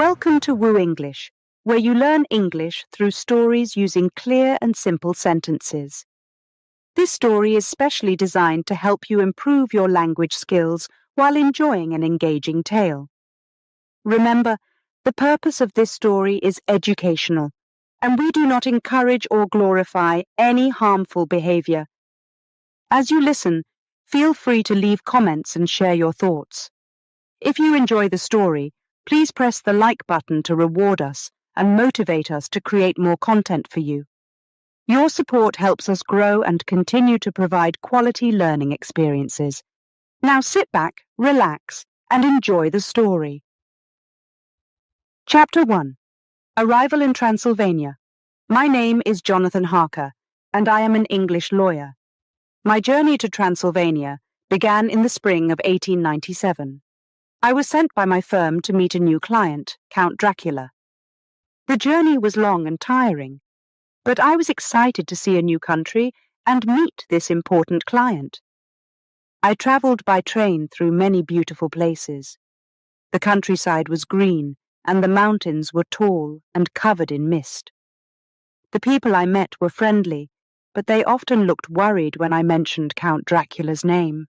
Welcome to Woo English, where you learn English through stories using clear and simple sentences. This story is specially designed to help you improve your language skills while enjoying an engaging tale. Remember, the purpose of this story is educational, and we do not encourage or glorify any harmful behavior. As you listen, feel free to leave comments and share your thoughts. If you enjoy the story, please press the like button to reward us and motivate us to create more content for you. Your support helps us grow and continue to provide quality learning experiences. Now sit back, relax, and enjoy the story. Chapter 1. Arrival in Transylvania. My name is Jonathan Harker, and I am an English lawyer. My journey to Transylvania began in the spring of 1897. I was sent by my firm to meet a new client, Count Dracula. The journey was long and tiring, but I was excited to see a new country and meet this important client. I travelled by train through many beautiful places. The countryside was green, and the mountains were tall and covered in mist. The people I met were friendly, but they often looked worried when I mentioned Count Dracula's name.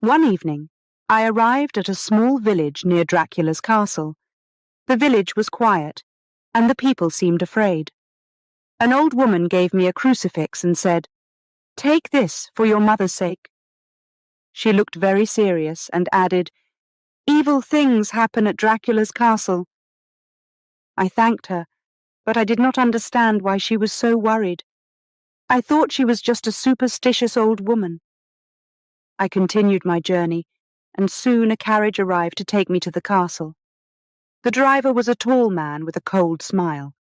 One evening, I arrived at a small village near Dracula's castle. The village was quiet, and the people seemed afraid. An old woman gave me a crucifix and said, "Take this for your mother's sake." She looked very serious and added, "Evil things happen at Dracula's castle." I thanked her, but I did not understand why she was so worried. I thought she was just a superstitious old woman. I continued my journey, and soon a carriage arrived to take me to the castle. The driver was a tall man with a cold smile.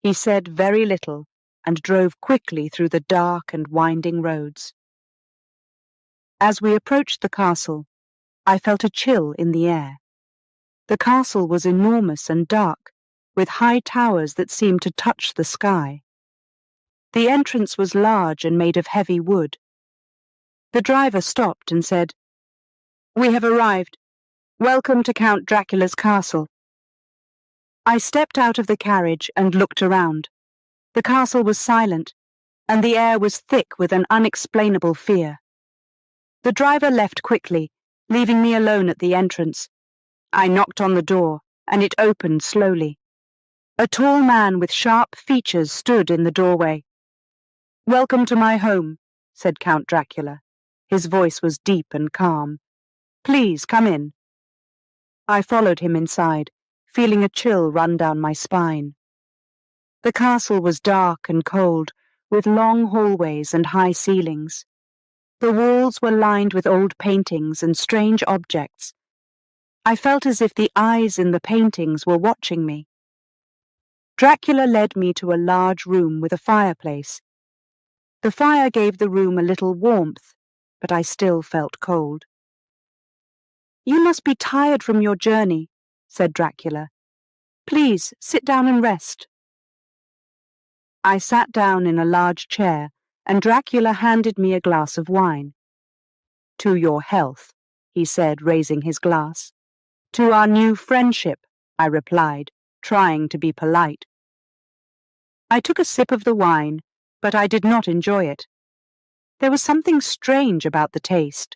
He said very little and drove quickly through the dark and winding roads. As we approached the castle, I felt a chill in the air. The castle was enormous and dark, with high towers that seemed to touch the sky. The entrance was large and made of heavy wood. The driver stopped and said, "We have arrived. Welcome to Count Dracula's castle." I stepped out of the carriage and looked around. The castle was silent, and the air was thick with an unexplainable fear. The driver left quickly, leaving me alone at the entrance. I knocked on the door, and it opened slowly. A tall man with sharp features stood in the doorway. "Welcome to my home," said Count Dracula. His voice was deep and calm. "Please come in." I followed him inside, feeling a chill run down my spine. The castle was dark and cold, with long hallways and high ceilings. The walls were lined with old paintings and strange objects. I felt as if the eyes in the paintings were watching me. Dracula led me to a large room with a fireplace. The fire gave the room a little warmth, but I still felt cold. "You must be tired from your journey," said Dracula. "Please, sit down and rest." I sat down in a large chair, and Dracula handed me a glass of wine. "To your health," he said, raising his glass. "To our new friendship," I replied, trying to be polite. I took a sip of the wine, but I did not enjoy it. There was something strange about the taste.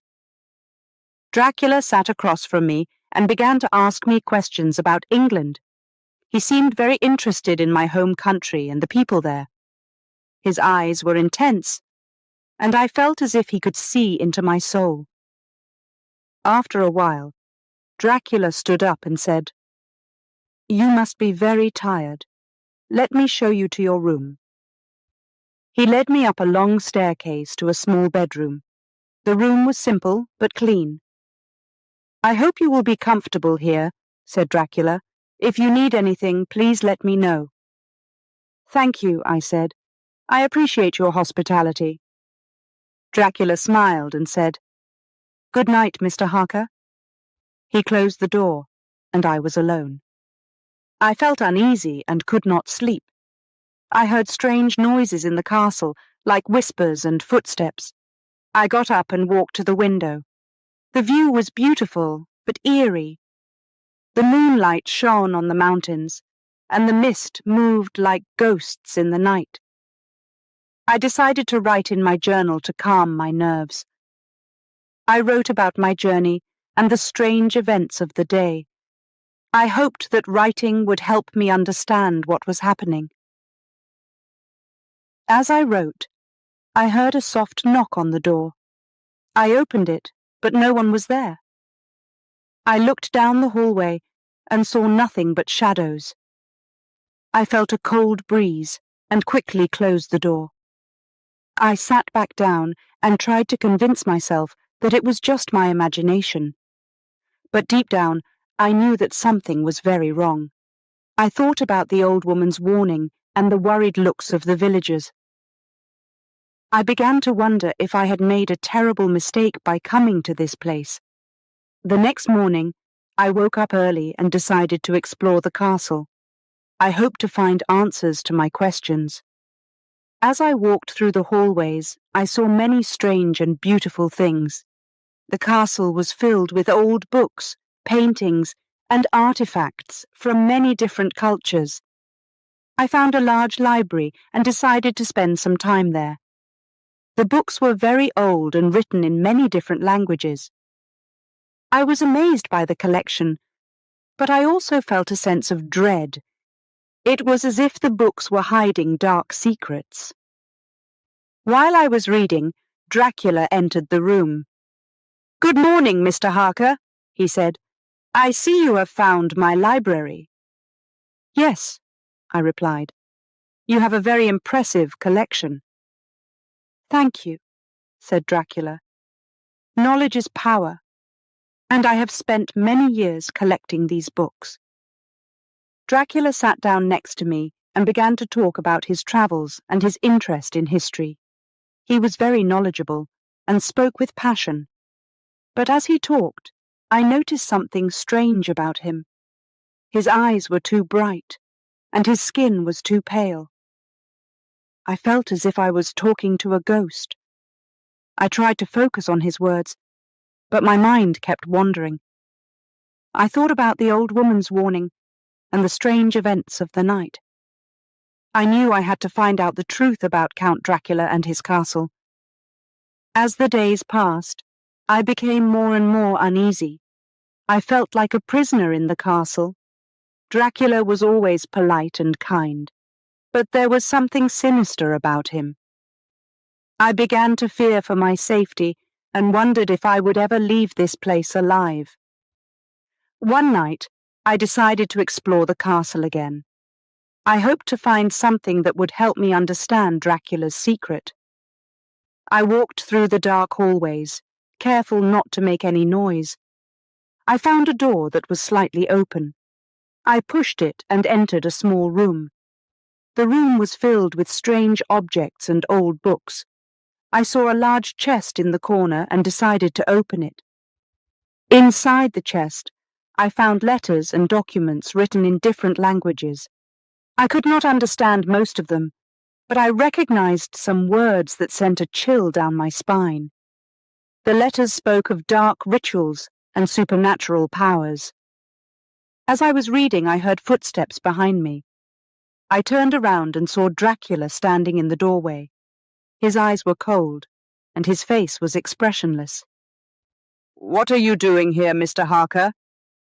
Dracula sat across from me and began to ask me questions about England. He seemed very interested in my home country and the people there. His eyes were intense, and I felt as if he could see into my soul. After a while, Dracula stood up and said, "You must be very tired. Let me show you to your room." He led me up a long staircase to a small bedroom. The room was simple but clean. "I hope you will be comfortable here," said Dracula. "If you need anything, please let me know." "Thank you," I said. "I appreciate your hospitality." Dracula smiled and said, "Good night, Mr. Harker." He closed the door, and I was alone. I felt uneasy and could not sleep. I heard strange noises in the castle, like whispers and footsteps. I got up and walked to the window. The view was beautiful, but eerie. The moonlight shone on the mountains, and the mist moved like ghosts in the night. I decided to write in my journal to calm my nerves. I wrote about my journey and the strange events of the day. I hoped that writing would help me understand what was happening. As I wrote, I heard a soft knock on the door. I opened it, but no one was there. I looked down the hallway and saw nothing but shadows. I felt a cold breeze and quickly closed the door. I sat back down and tried to convince myself that it was just my imagination. But deep down, I knew that something was very wrong. I thought about the old woman's warning and the worried looks of the villagers. I began to wonder if I had made a terrible mistake by coming to this place. The next morning, I woke up early and decided to explore the castle. I hoped to find answers to my questions. As I walked through the hallways, I saw many strange and beautiful things. The castle was filled with old books, paintings, and artifacts from many different cultures. I found a large library and decided to spend some time there. The books were very old and written in many different languages. I was amazed by the collection, but I also felt a sense of dread. It was as if the books were hiding dark secrets. While I was reading, Dracula entered the room. "Good morning, Mr. Harker," he said. "I see you have found my library." "Yes," I replied. "You have a very impressive collection." "Thank you," said Dracula. "Knowledge is power, and I have spent many years collecting these books." Dracula sat down next to me and began to talk about his travels and his interest in history. He was very knowledgeable and spoke with passion. But as he talked, I noticed something strange about him. His eyes were too bright, and his skin was too pale. I felt as if I was talking to a ghost. I tried to focus on his words, but my mind kept wandering. I thought about the old woman's warning and the strange events of the night. I knew I had to find out the truth about Count Dracula and his castle. As the days passed, I became more and more uneasy. I felt like a prisoner in the castle. Dracula was always polite and kind, but there was something sinister about him. I began to fear for my safety and wondered if I would ever leave this place alive. One night, I decided to explore the castle again. I hoped to find something that would help me understand Dracula's secret. I walked through the dark hallways, careful not to make any noise. I found a door that was slightly open. I pushed it and entered a small room. The room was filled with strange objects and old books. I saw a large chest in the corner and decided to open it. Inside the chest, I found letters and documents written in different languages. I could not understand most of them, but I recognized some words that sent a chill down my spine. The letters spoke of dark rituals and supernatural powers. As I was reading, I heard footsteps behind me. I turned around and saw Dracula standing in the doorway. His eyes were cold, and his face was expressionless. "What are you doing here, Mr. Harker?"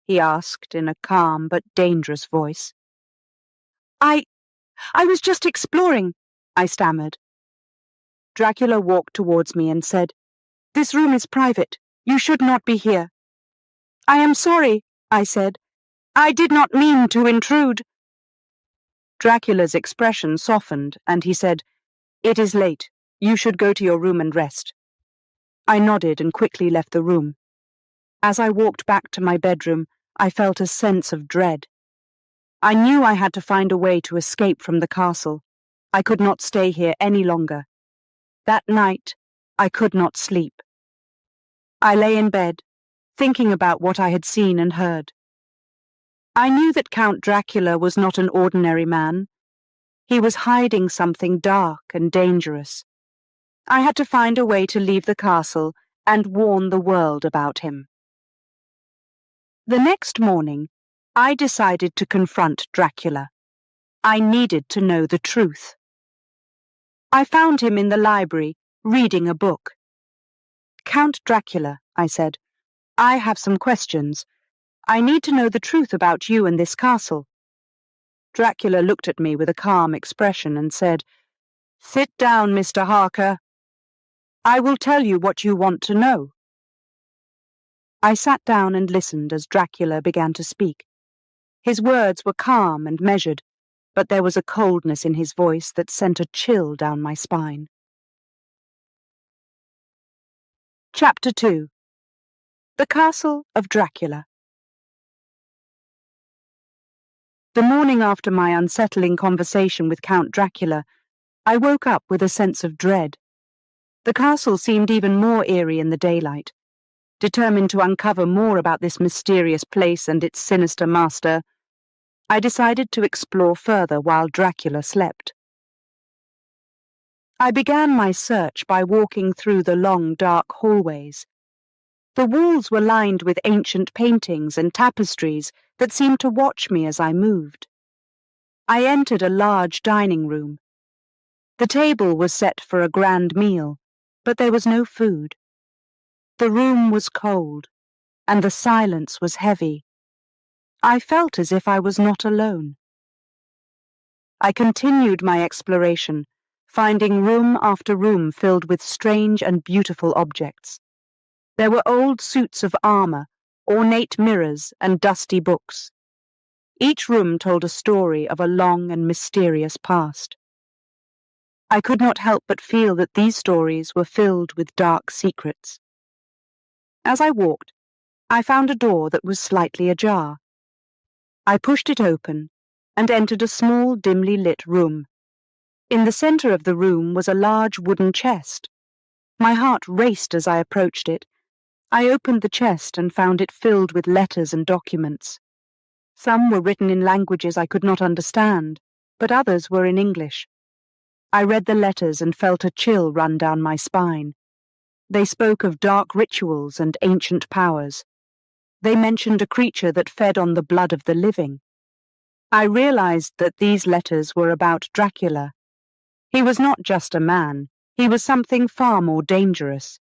he asked in a calm but dangerous voice. I was just exploring," I stammered. Dracula walked towards me and said, "This room is private. You should not be here." "I am sorry," I said. "I did not mean to intrude." Dracula's expression softened, and he said, "It is late. You should go to your room and rest." I nodded and quickly left the room. As I walked back to my bedroom, I felt a sense of dread. I knew I had to find a way to escape from the castle. I could not stay here any longer. That night, I could not sleep. I lay in bed, thinking about what I had seen and heard. I knew that Count Dracula was not an ordinary man. He was hiding something dark and dangerous. I had to find a way to leave the castle and warn the world about him. The next morning, I decided to confront Dracula. I needed to know the truth. I found him in the library, reading a book. "Count Dracula," I said, "I have some questions. I need to know the truth about you and this castle." Dracula looked at me with a calm expression and said, "Sit down, Mr. Harker. I will tell you what you want to know." I sat down and listened as Dracula began to speak. His words were calm and measured, but there was a coldness in his voice that sent a chill down my spine. Chapter 2. The Castle of Dracula. The morning after my unsettling conversation with Count Dracula, I woke up with a sense of dread. The castle seemed even more eerie in the daylight. Determined to uncover more about this mysterious place and its sinister master, I decided to explore further while Dracula slept. I began my search by walking through the long, dark hallways. The walls were lined with ancient paintings and tapestries that seemed to watch me as I moved. I entered a large dining room. The table was set for a grand meal, but there was no food. The room was cold, and the silence was heavy. I felt as if I was not alone. I continued my exploration, finding room after room filled with strange and beautiful objects. There were old suits of armor, ornate mirrors, and dusty books. Each room told a story of a long and mysterious past. I could not help but feel that these stories were filled with dark secrets. As I walked, I found a door that was slightly ajar. I pushed it open and entered a small, dimly lit room. In the center of the room was a large wooden chest. My heart raced as I approached it. I opened the chest and found it filled with letters and documents. Some were written in languages I could not understand, but others were in English. I read the letters and felt a chill run down my spine. They spoke of dark rituals and ancient powers. They mentioned a creature that fed on the blood of the living. I realized that these letters were about Dracula. He was not just a man, he was something far more dangerous.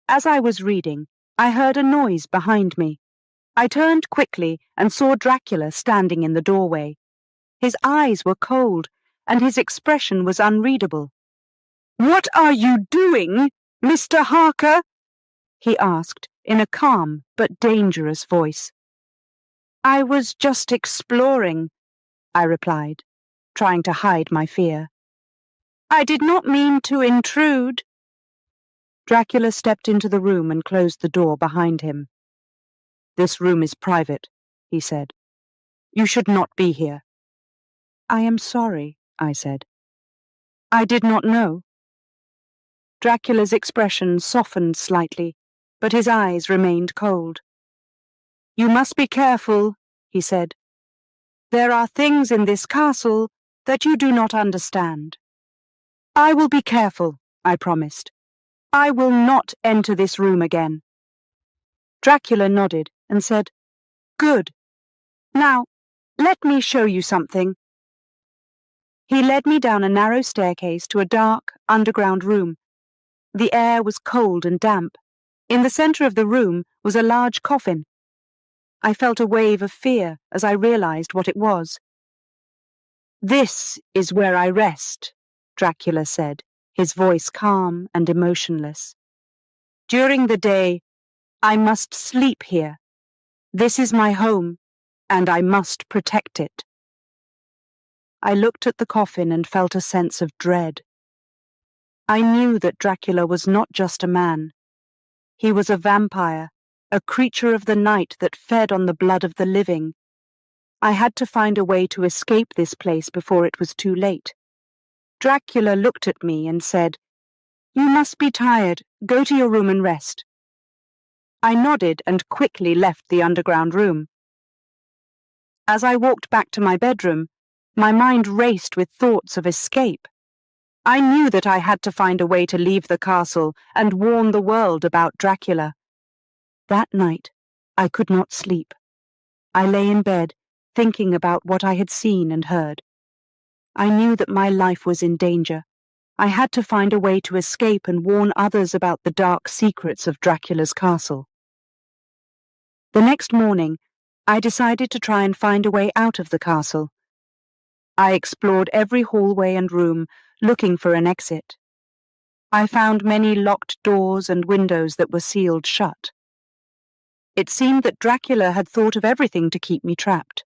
As I was reading, I heard a noise behind me. I turned quickly and saw Dracula standing in the doorway. His eyes were cold, and his expression was unreadable. "What are you doing, Mr. Harker?" he asked in a calm but dangerous voice. "I was just exploring," I replied, trying to hide my fear. "I did not mean to intrude." Dracula stepped into the room and closed the door behind him. "This room is private," he said. "You should not be here." "I am sorry," I said. "I did not know." Dracula's expression softened slightly, but his eyes remained cold. "You must be careful," he said. "There are things in this castle that you do not understand." "I will be careful," I promised. "I will not enter this room again." Dracula nodded and said, "Good. Now, let me show you something." He led me down a narrow staircase to a dark, underground room. The air was cold and damp. In the center of the room was a large coffin. I felt a wave of fear as I realized what it was. "This is where I rest," Dracula said, his voice calm and emotionless. "During the day, I must sleep here. This is my home, and I must protect it." I looked at the coffin and felt a sense of dread. I knew that Dracula was not just a man. He was a vampire, a creature of the night that fed on the blood of the living. I had to find a way to escape this place before it was too late. Dracula looked at me and said, "You must be tired. Go to your room and rest." I nodded and quickly left the underground room. As I walked back to my bedroom, my mind raced with thoughts of escape. I knew that I had to find a way to leave the castle and warn the world about Dracula. That night, I could not sleep. I lay in bed, thinking about what I had seen and heard. I knew that my life was in danger. I had to find a way to escape and warn others about the dark secrets of Dracula's castle. The next morning, I decided to try and find a way out of the castle. I explored every hallway and room, looking for an exit. I found many locked doors and windows that were sealed shut. It seemed that Dracula had thought of everything to keep me trapped.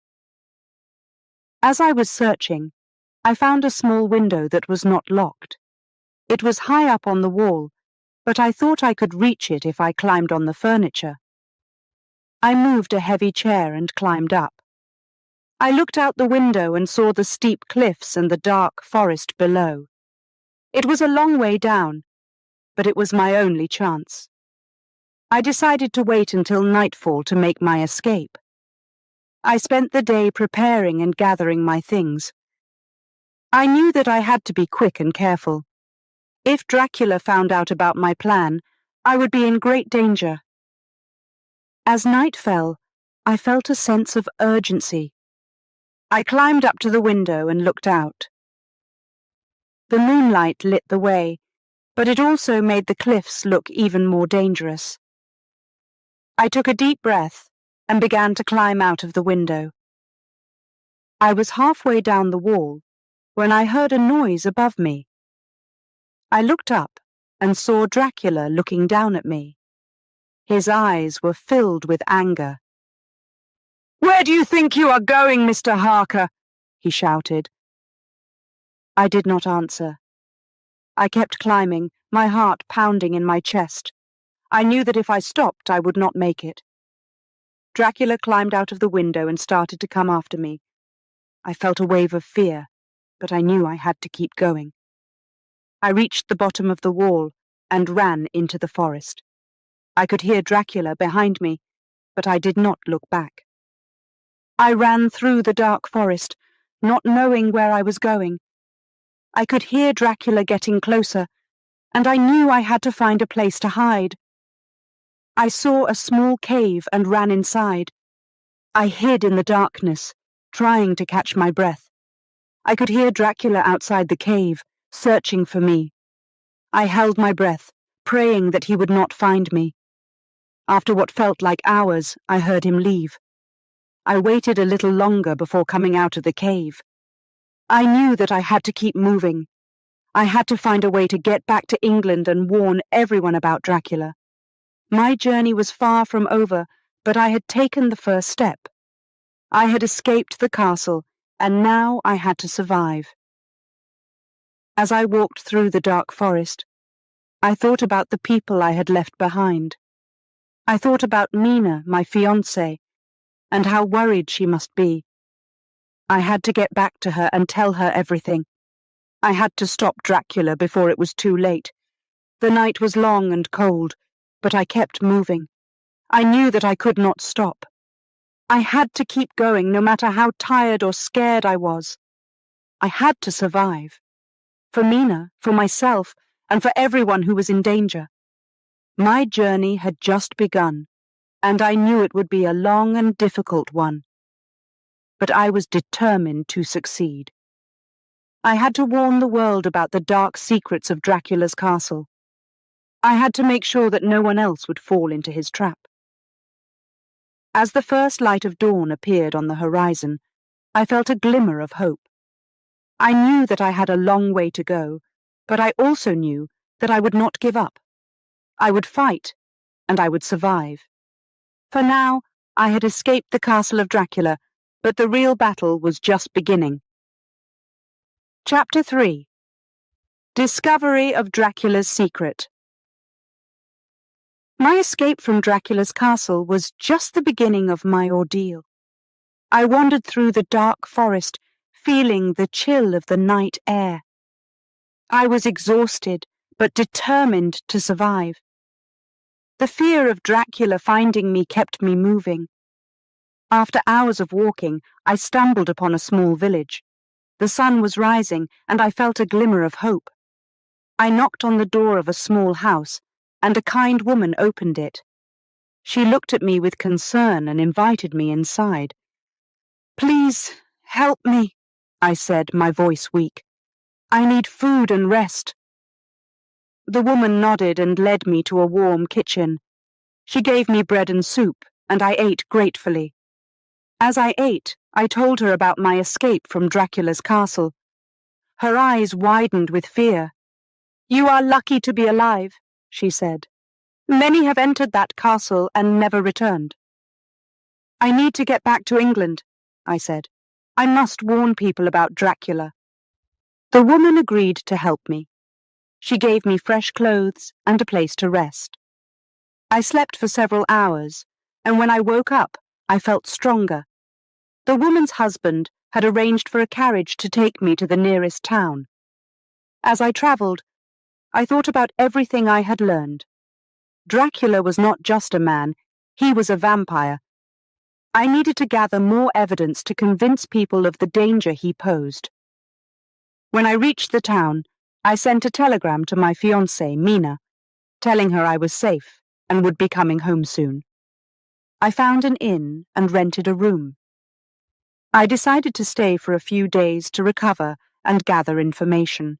As I was searching, I found a small window that was not locked. It was high up on the wall, but I thought I could reach it if I climbed on the furniture. I moved a heavy chair and climbed up. I looked out the window and saw the steep cliffs and the dark forest below. It was a long way down, but it was my only chance. I decided to wait until nightfall to make my escape. I spent the day preparing and gathering my things. I knew that I had to be quick and careful. If Dracula found out about my plan, I would be in great danger. As night fell, I felt a sense of urgency. I climbed up to the window and looked out. The moonlight lit the way, but it also made the cliffs look even more dangerous. I took a deep breath and began to climb out of the window. I was halfway down the wall when I heard a noise above me. I looked up and saw Dracula looking down at me. His eyes were filled with anger. "Where do you think you are going, Mr. Harker?" he shouted. I did not answer. I kept climbing, my heart pounding in my chest. I knew that if I stopped, I would not make it. Dracula climbed out of the window and started to come after me. I felt a wave of fear, but I knew I had to keep going. I reached the bottom of the wall and ran into the forest. I could hear Dracula behind me, but I did not look back. I ran through the dark forest, not knowing where I was going. I could hear Dracula getting closer, and I knew I had to find a place to hide. I saw a small cave and ran inside. I hid in the darkness, trying to catch my breath. I could hear Dracula outside the cave, searching for me. I held my breath, praying that he would not find me. After what felt like hours, I heard him leave. I waited a little longer before coming out of the cave. I knew that I had to keep moving. I had to find a way to get back to England and warn everyone about Dracula. My journey was far from over, but I had taken the first step. I had escaped the castle, and now I had to survive. As I walked through the dark forest, I thought about the people I had left behind. I thought about Nina, my fiancée, and how worried she must be. I had to get back to her and tell her everything. I had to stop Dracula before it was too late. The night was long and cold, but I kept moving. I knew that I could not stop. I had to keep going no matter how tired or scared I was. I had to survive. For Mina, for myself, and for everyone who was in danger. My journey had just begun, and I knew it would be a long and difficult one. But I was determined to succeed. I had to warn the world about the dark secrets of Dracula's castle. I had to make sure that no one else would fall into his trap. As the first light of dawn appeared on the horizon, I felt a glimmer of hope. I knew that I had a long way to go, but I also knew that I would not give up. I would fight, and I would survive. For now, I had escaped the castle of Dracula, but the real battle was just beginning. Chapter 3. Discovery of Dracula's Secret. My escape from Dracula's castle was just the beginning of my ordeal. I wandered through the dark forest, feeling the chill of the night air. I was exhausted, but determined to survive. The fear of Dracula finding me kept me moving. After hours of walking, I stumbled upon a small village. The sun was rising, and I felt a glimmer of hope. I knocked on the door of a small house, and a kind woman opened it. She looked at me with concern and invited me inside. Please, help me, I said, my voice weak. I need food and rest. The woman nodded and led me to a warm kitchen. She gave me bread and soup, and I ate gratefully. As I ate, I told her about my escape from Dracula's castle. Her eyes widened with fear. You are lucky to be alive, she said. Many have entered that castle and never returned. I need to get back to England, I said. I must warn people about Dracula. The woman agreed to help me. She gave me fresh clothes and a place to rest. I slept for several hours, and when I woke up, I felt stronger. The woman's husband had arranged for a carriage to take me to the nearest town. As I travelled, I thought about everything I had learned. Dracula was not just a man, he was a vampire. I needed to gather more evidence to convince people of the danger he posed. When I reached the town, I sent a telegram to my fiancée, Mina, telling her I was safe and would be coming home soon. I found an inn and rented a room. I decided to stay for a few days to recover and gather information.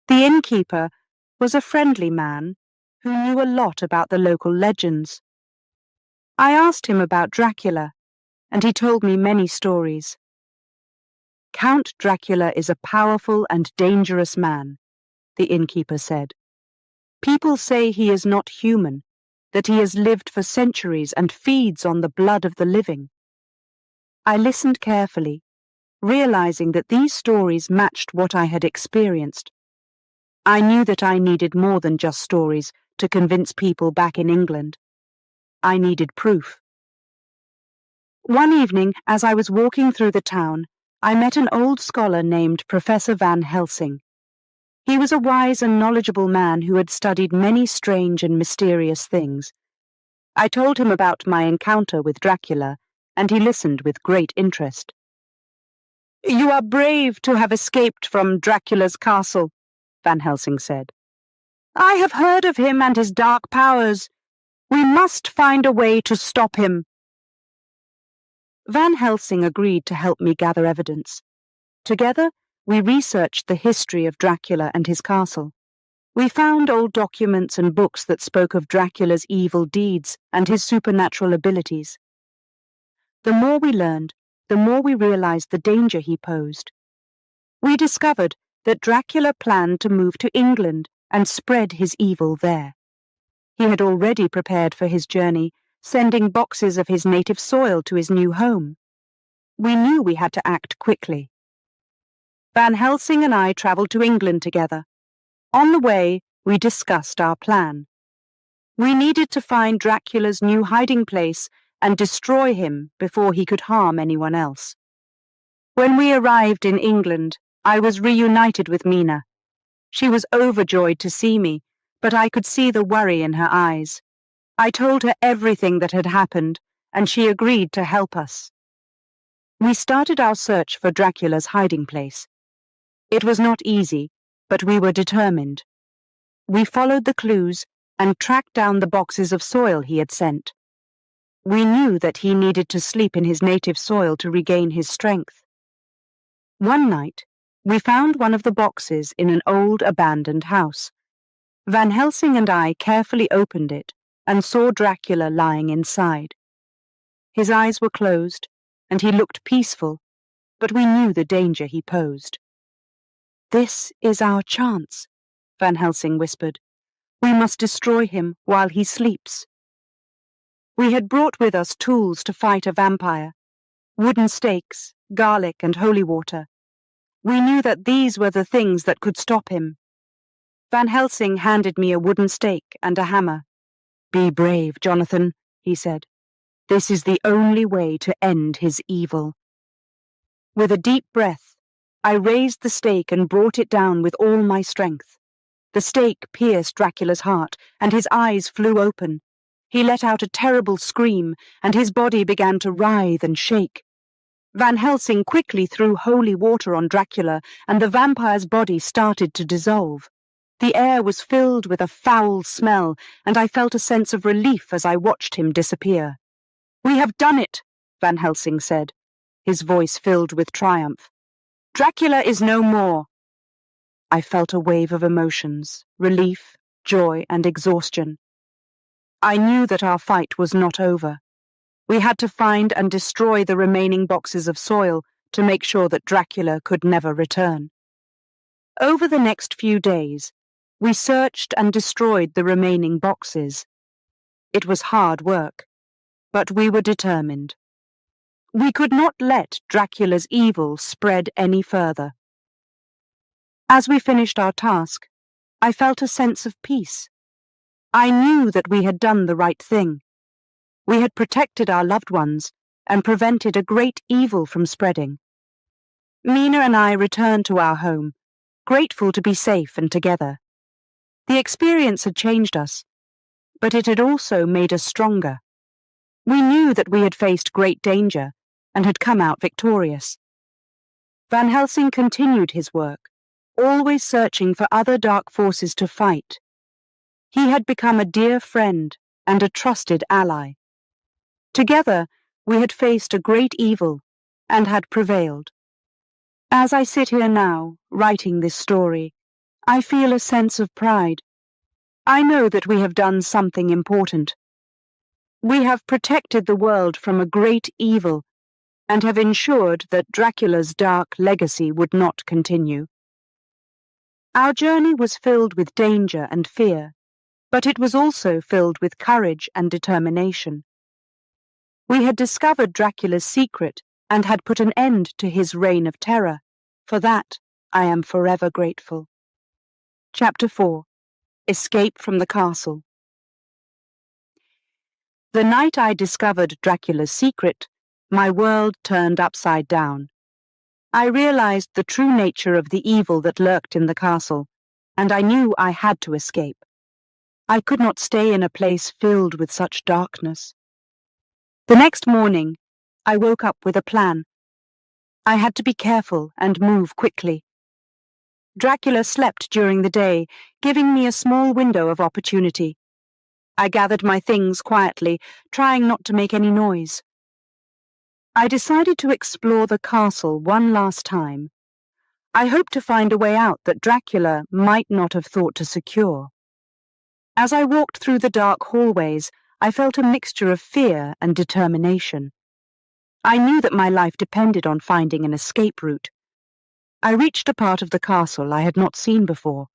The innkeeper was a friendly man who knew a lot about the local legends. I asked him about Dracula, and he told me many stories. Count Dracula is a powerful and dangerous man, the innkeeper said. People say he is not human, that he has lived for centuries and feeds on the blood of the living. I listened carefully, realizing that these stories matched what I had experienced. I knew that I needed more than just stories to convince people back in England. I needed proof. One evening, as I was walking through the town, I met an old scholar named Professor Van Helsing. He was a wise and knowledgeable man who had studied many strange and mysterious things. I told him about my encounter with Dracula, and he listened with great interest. You are brave to have escaped from Dracula's castle, Van Helsing said. I have heard of him and his dark powers. We must find a way to stop him. Van Helsing agreed to help me gather evidence. Together, we researched the history of Dracula and his castle. We found old documents and books that spoke of Dracula's evil deeds and his supernatural abilities. The more we learned, the more we realized the danger he posed. We discovered that Dracula planned to move to England and spread his evil there. He had already prepared for his journey, sending boxes of his native soil to his new home. We knew we had to act quickly. Van Helsing and I travelled to England together. On the way, we discussed our plan. We needed to find Dracula's new hiding place and destroy him before he could harm anyone else. When we arrived in England, I was reunited with Mina. She was overjoyed to see me, but I could see the worry in her eyes. I told her everything that had happened, and she agreed to help us. We started our search for Dracula's hiding place. It was not easy, but we were determined. We followed the clues and tracked down the boxes of soil he had sent. We knew that he needed to sleep in his native soil to regain his strength. One night, we found one of the boxes in an old abandoned house. Van Helsing and I carefully opened it and saw Dracula lying inside. His eyes were closed, and he looked peaceful, but we knew the danger he posed. This is our chance, Van Helsing whispered. We must destroy him while he sleeps. We had brought with us tools to fight a vampire: wooden stakes, garlic, and holy water. We knew that these were the things that could stop him. Van Helsing handed me a wooden stake and a hammer. Be brave, Jonathan, he said. This is the only way to end his evil. With a deep breath, I raised the stake and brought it down with all my strength. The stake pierced Dracula's heart, and his eyes flew open. He let out a terrible scream, and his body began to writhe and shake. Van Helsing quickly threw holy water on Dracula, and the vampire's body started to dissolve. The air was filled with a foul smell, and I felt a sense of relief as I watched him disappear. We have done it, Van Helsing said. his voice filled with triumph. "Dracula is no more!" I felt a wave of emotions, relief, joy, and exhaustion. I knew that our fight was not over. We had to find and destroy the remaining boxes of soil to make sure that Dracula could never return. Over the next few days, we searched and destroyed the remaining boxes. It was hard work, but we were determined. We could not let Dracula's evil spread any further. As we finished our task, I felt a sense of peace. I knew that we had done the right thing. We had protected our loved ones and prevented a great evil from spreading. Mina and I returned to our home, grateful to be safe and together. The experience had changed us, but it had also made us stronger. We knew that we had faced great danger and had come out victorious. Van Helsing continued his work, always searching for other dark forces to fight. He had become a dear friend and a trusted ally. Together, we had faced a great evil and had prevailed. As I sit here now, writing this story, I feel a sense of pride. I know that we have done something important. We have protected the world from a great evil and have ensured that Dracula's dark legacy would not continue. Our journey was filled with danger and fear, but it was also filled with courage and determination. We had discovered Dracula's secret and had put an end to his reign of terror. For that, I am forever grateful. Chapter 4. Escape from the Castle. The night I discovered Dracula's secret, my world turned upside down. I realized the true nature of the evil that lurked in the castle, and I knew I had to escape. I could not stay in a place filled with such darkness. The next morning, I woke up with a plan. I had to be careful and move quickly. Dracula slept during the day, giving me a small window of opportunity. I gathered my things quietly, trying not to make any noise. I decided to explore the castle one last time. I hoped to find a way out that Dracula might not have thought to secure. As I walked through the dark hallways, I felt a mixture of fear and determination. I knew that my life depended on finding an escape route. I reached a part of the castle I had not seen before.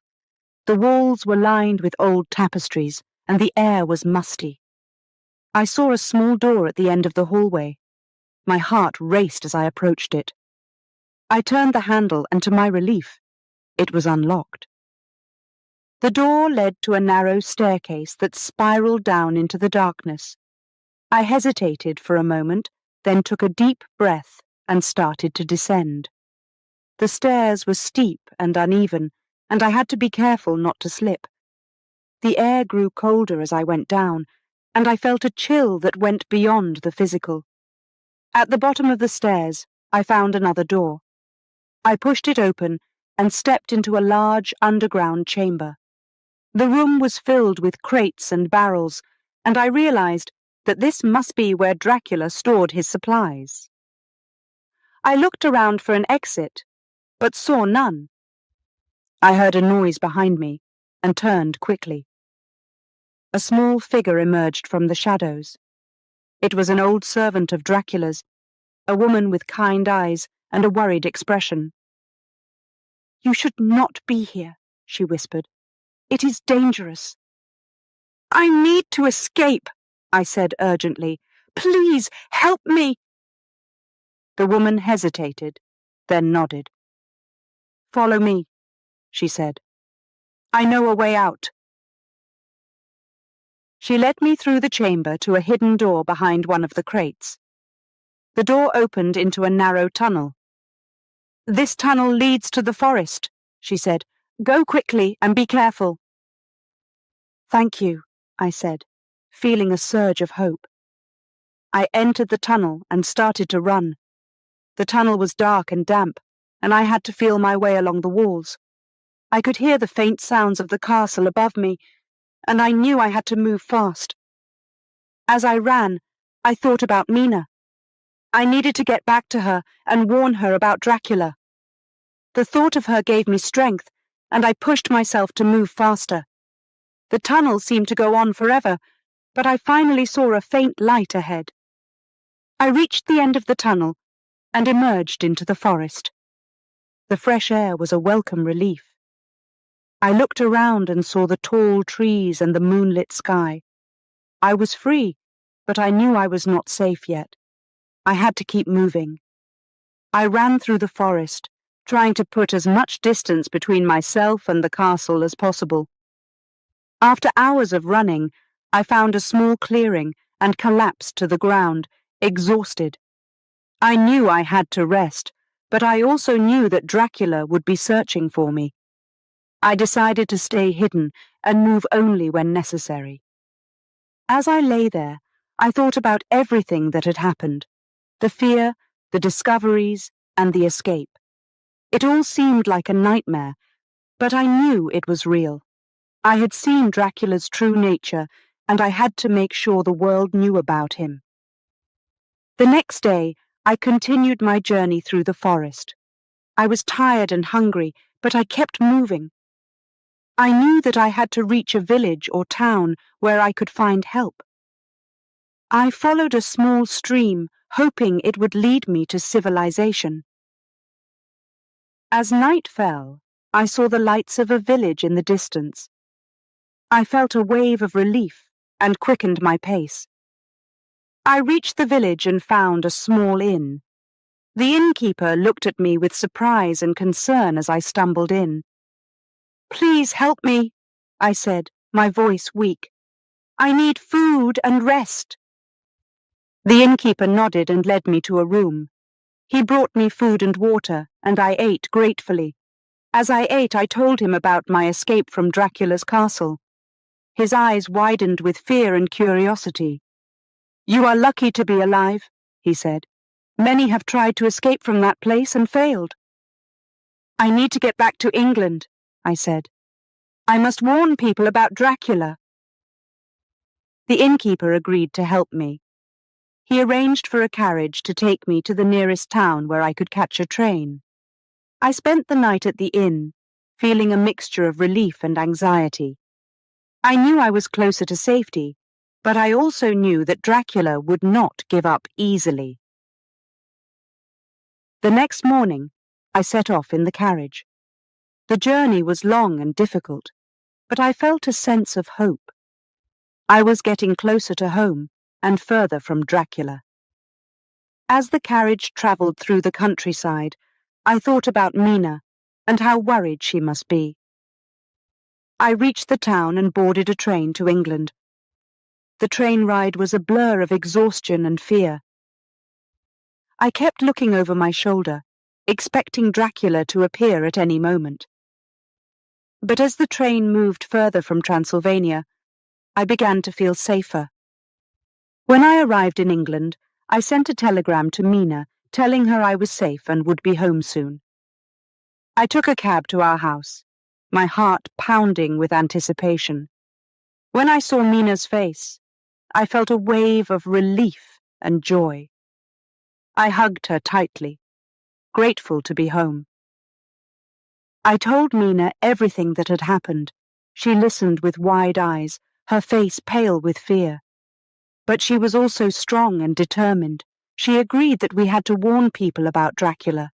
The walls were lined with old tapestries, and the air was musty. I saw a small door at the end of the hallway. My heart raced as I approached it. I turned the handle, and to my relief, it was unlocked. The door led to a narrow staircase that spiraled down into the darkness. I hesitated for a moment, then took a deep breath and started to descend. The stairs were steep and uneven, and I had to be careful not to slip. The air grew colder as I went down, and I felt a chill that went beyond the physical. At the bottom of the stairs, I found another door. I pushed it open and stepped into a large underground chamber. The room was filled with crates and barrels, and I realized that this must be where Dracula stored his supplies. I looked around for an exit, but saw none. I heard a noise behind me and turned quickly. A small figure emerged from the shadows. It was an old servant of Dracula's, a woman with kind eyes and a worried expression. "You should not be here," she whispered. "It is dangerous." "I need to escape," I said urgently. "Please help me." The woman hesitated, then nodded. "Follow me," she said. "I know a way out." She led me through the chamber to a hidden door behind one of the crates. The door opened into a narrow tunnel. "This tunnel leads to the forest," she said. "Go quickly and be careful." "Thank you," I said, feeling a surge of hope. I entered the tunnel and started to run. The tunnel was dark and damp, and I had to feel my way along the walls. I could hear the faint sounds of the castle above me, and I knew I had to move fast. As I ran, I thought about Mina. I needed to get back to her and warn her about Dracula. The thought of her gave me strength, and I pushed myself to move faster. The tunnel seemed to go on forever, but I finally saw a faint light ahead. I reached the end of the tunnel and emerged into the forest. The fresh air was a welcome relief. I looked around and saw the tall trees and the moonlit sky. I was free, but I knew I was not safe yet. I had to keep moving. I ran through the forest, trying to put as much distance between myself and the castle as possible. After hours of running, I found a small clearing and collapsed to the ground, exhausted. I knew I had to rest, but I also knew that Dracula would be searching for me. I decided to stay hidden and move only when necessary. As I lay there, I thought about everything that had happened, the fear, the discoveries, and the escape. It all seemed like a nightmare, but I knew it was real. I had seen Dracula's true nature, and I had to make sure the world knew about him. The next day, I continued my journey through the forest. I was tired and hungry, but I kept moving. I knew that I had to reach a village or town where I could find help. I followed a small stream, hoping it would lead me to civilization. As night fell, I saw the lights of a village in the distance. I felt a wave of relief and quickened my pace. I reached the village and found a small inn. The innkeeper looked at me with surprise and concern as I stumbled in. "Please help me," I said, my voice weak. "I need food and rest." The innkeeper nodded and led me to a room. He brought me food and water, and I ate gratefully. As I ate, I told him about my escape from Dracula's castle. His eyes widened with fear and curiosity. "You are lucky to be alive," he said. "Many have tried to escape from that place and failed." "I need to get back to England," I said. "I must warn people about Dracula." The innkeeper agreed to help me. He arranged for a carriage to take me to the nearest town where I could catch a train. I spent the night at the inn, feeling a mixture of relief and anxiety. I knew I was closer to safety, but I also knew that Dracula would not give up easily. The next morning, I set off in the carriage. The journey was long and difficult, but I felt a sense of hope. I was getting closer to home and further from Dracula. As the carriage travelled through the countryside, I thought about Mina and how worried she must be. I reached the town and boarded a train to England. The train ride was a blur of exhaustion and fear. I kept looking over my shoulder, expecting Dracula to appear at any moment. But as the train moved further from Transylvania, I began to feel safer. When I arrived in England, I sent a telegram to Mina telling her I was safe and would be home soon. I took a cab to our house, my heart pounding with anticipation. When I saw Mina's face, I felt a wave of relief and joy. I hugged her tightly, grateful to be home. I told Mina everything that had happened. She listened with wide eyes, her face pale with fear. But she was also strong and determined. She agreed that we had to warn people about Dracula.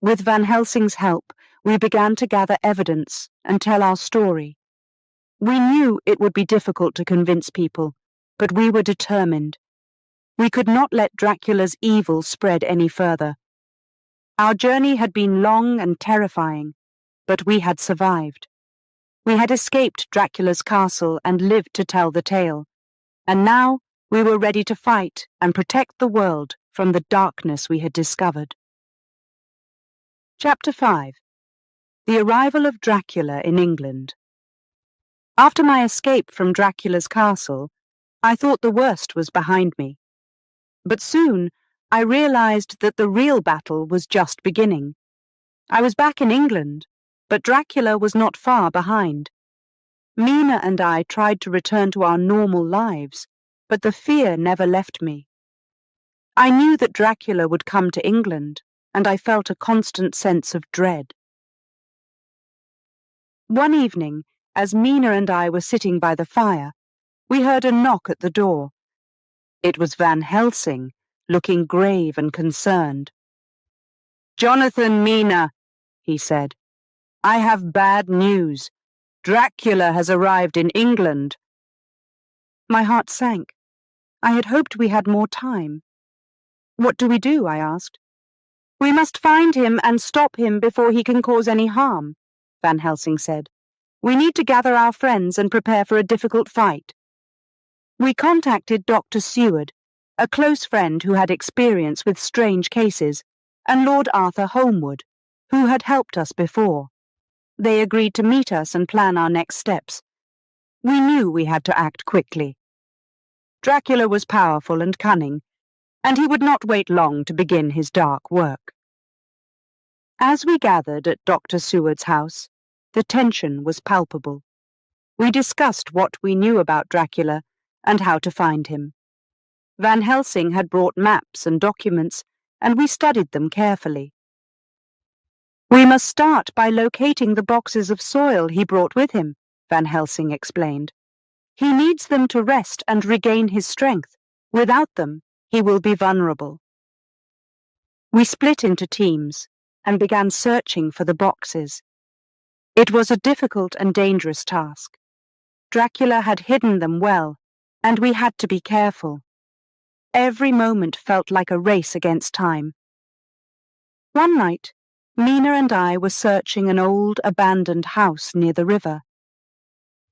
With Van Helsing's help, we began to gather evidence and tell our story. We knew it would be difficult to convince people, but we were determined. We could not let Dracula's evil spread any further. Our journey had been long and terrifying, but we had survived. We had escaped Dracula's castle and lived to tell the tale. And now we were ready to fight and protect the world from the darkness we had discovered. Chapter 5. The Arrival of Dracula in England. After my escape from Dracula's castle, I thought the worst was behind me. But soon I realized that the real battle was just beginning. I was back in England, but Dracula was not far behind. Mina and I tried to return to our normal lives, but the fear never left me. I knew that Dracula would come to England, and I felt a constant sense of dread. One evening, as Mina and I were sitting by the fire, we heard a knock at the door. It was Van Helsing, looking grave and concerned. "Jonathan, Mina," he said, "I have bad news. Dracula has arrived in England." My heart sank. I had hoped we had more time. "What do we do?" I asked. "We must find him and stop him before he can cause any harm," Van Helsing said. "We need to gather our friends and prepare for a difficult fight." We contacted Dr. Seward, a close friend who had experience with strange cases, and Lord Arthur Holmwood, who had helped us before. They agreed to meet us and plan our next steps. We knew we had to act quickly. Dracula was powerful and cunning, and he would not wait long to begin his dark work. As we gathered at Dr. Seward's house, the tension was palpable. We discussed what we knew about Dracula and how to find him. Van Helsing had brought maps and documents, and we studied them carefully. "We must start by locating the boxes of soil he brought with him," Van Helsing explained. "He needs them to rest and regain his strength. Without them, he will be vulnerable." We split into teams and began searching for the boxes. It was a difficult and dangerous task. Dracula had hidden them well, and we had to be careful. Every moment felt like a race against time. One night, Mina and I were searching an old, abandoned house near the river.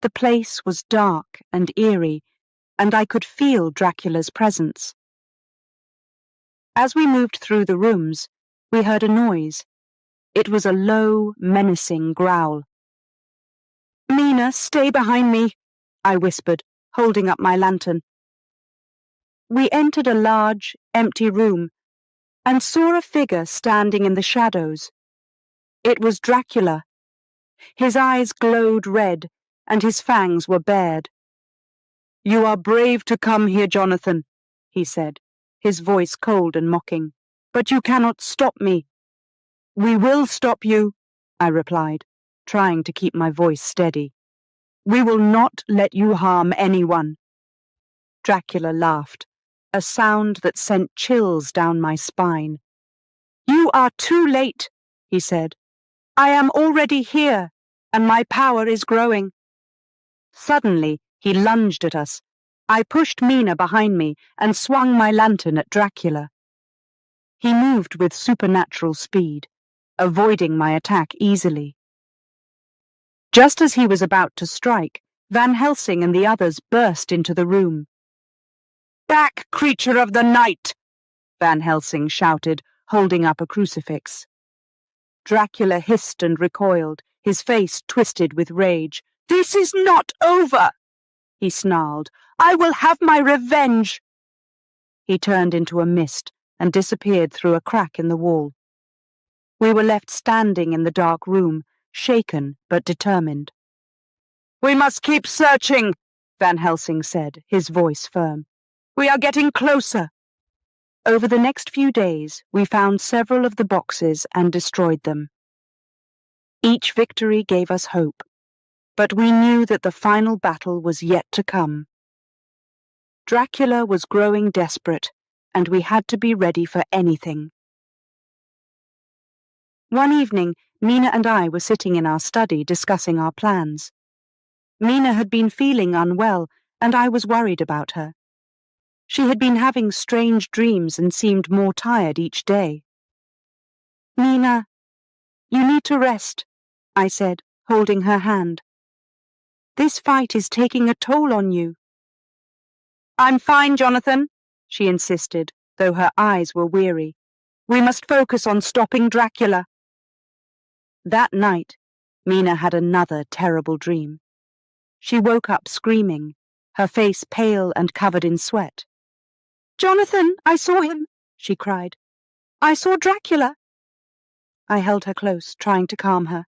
The place was dark and eerie, and I could feel Dracula's presence. As we moved through the rooms, we heard a noise. It was a low, menacing growl. "Mina, stay behind me," I whispered, holding up my lantern. We entered a large, empty room and saw a figure standing in the shadows. It was Dracula. His eyes glowed red, and his fangs were bared. "You are brave to come here, Jonathan," he said, his voice cold and mocking. "But you cannot stop me." "We will stop you," I replied, trying to keep my voice steady. "We will not let you harm anyone." Dracula laughed, a sound that sent chills down my spine. "You are too late," he said. "I am already here, and my power is growing." Suddenly, he lunged at us. I pushed Mina behind me and swung my lantern at Dracula. He moved with supernatural speed, avoiding my attack easily. Just as he was about to strike, Van Helsing and the others burst into the room. "Back, creature of the night!" Van Helsing shouted, holding up a crucifix. Dracula hissed and recoiled, his face twisted with rage. "This is not over!" he snarled. "I will have my revenge!" He turned into a mist and disappeared through a crack in the wall. We were left standing in the dark room, shaken but determined. "We must keep searching," Van Helsing said, his voice firm. "We are getting closer." Over the next few days, we found several of the boxes and destroyed them. Each victory gave us hope, but we knew that the final battle was yet to come. Dracula was growing desperate, and we had to be ready for anything. One evening, Mina and I were sitting in our study discussing our plans. Mina had been feeling unwell, and I was worried about her. She had been having strange dreams and seemed more tired each day. "Mina, you need to rest," I said, holding her hand. "This fight is taking a toll on you." "I'm fine, Jonathan," she insisted, though her eyes were weary. "We must focus on stopping Dracula." That night, Mina had another terrible dream. She woke up screaming, her face pale and covered in sweat. "Jonathan, I saw him," she cried. "I saw Dracula." I held her close, trying to calm her.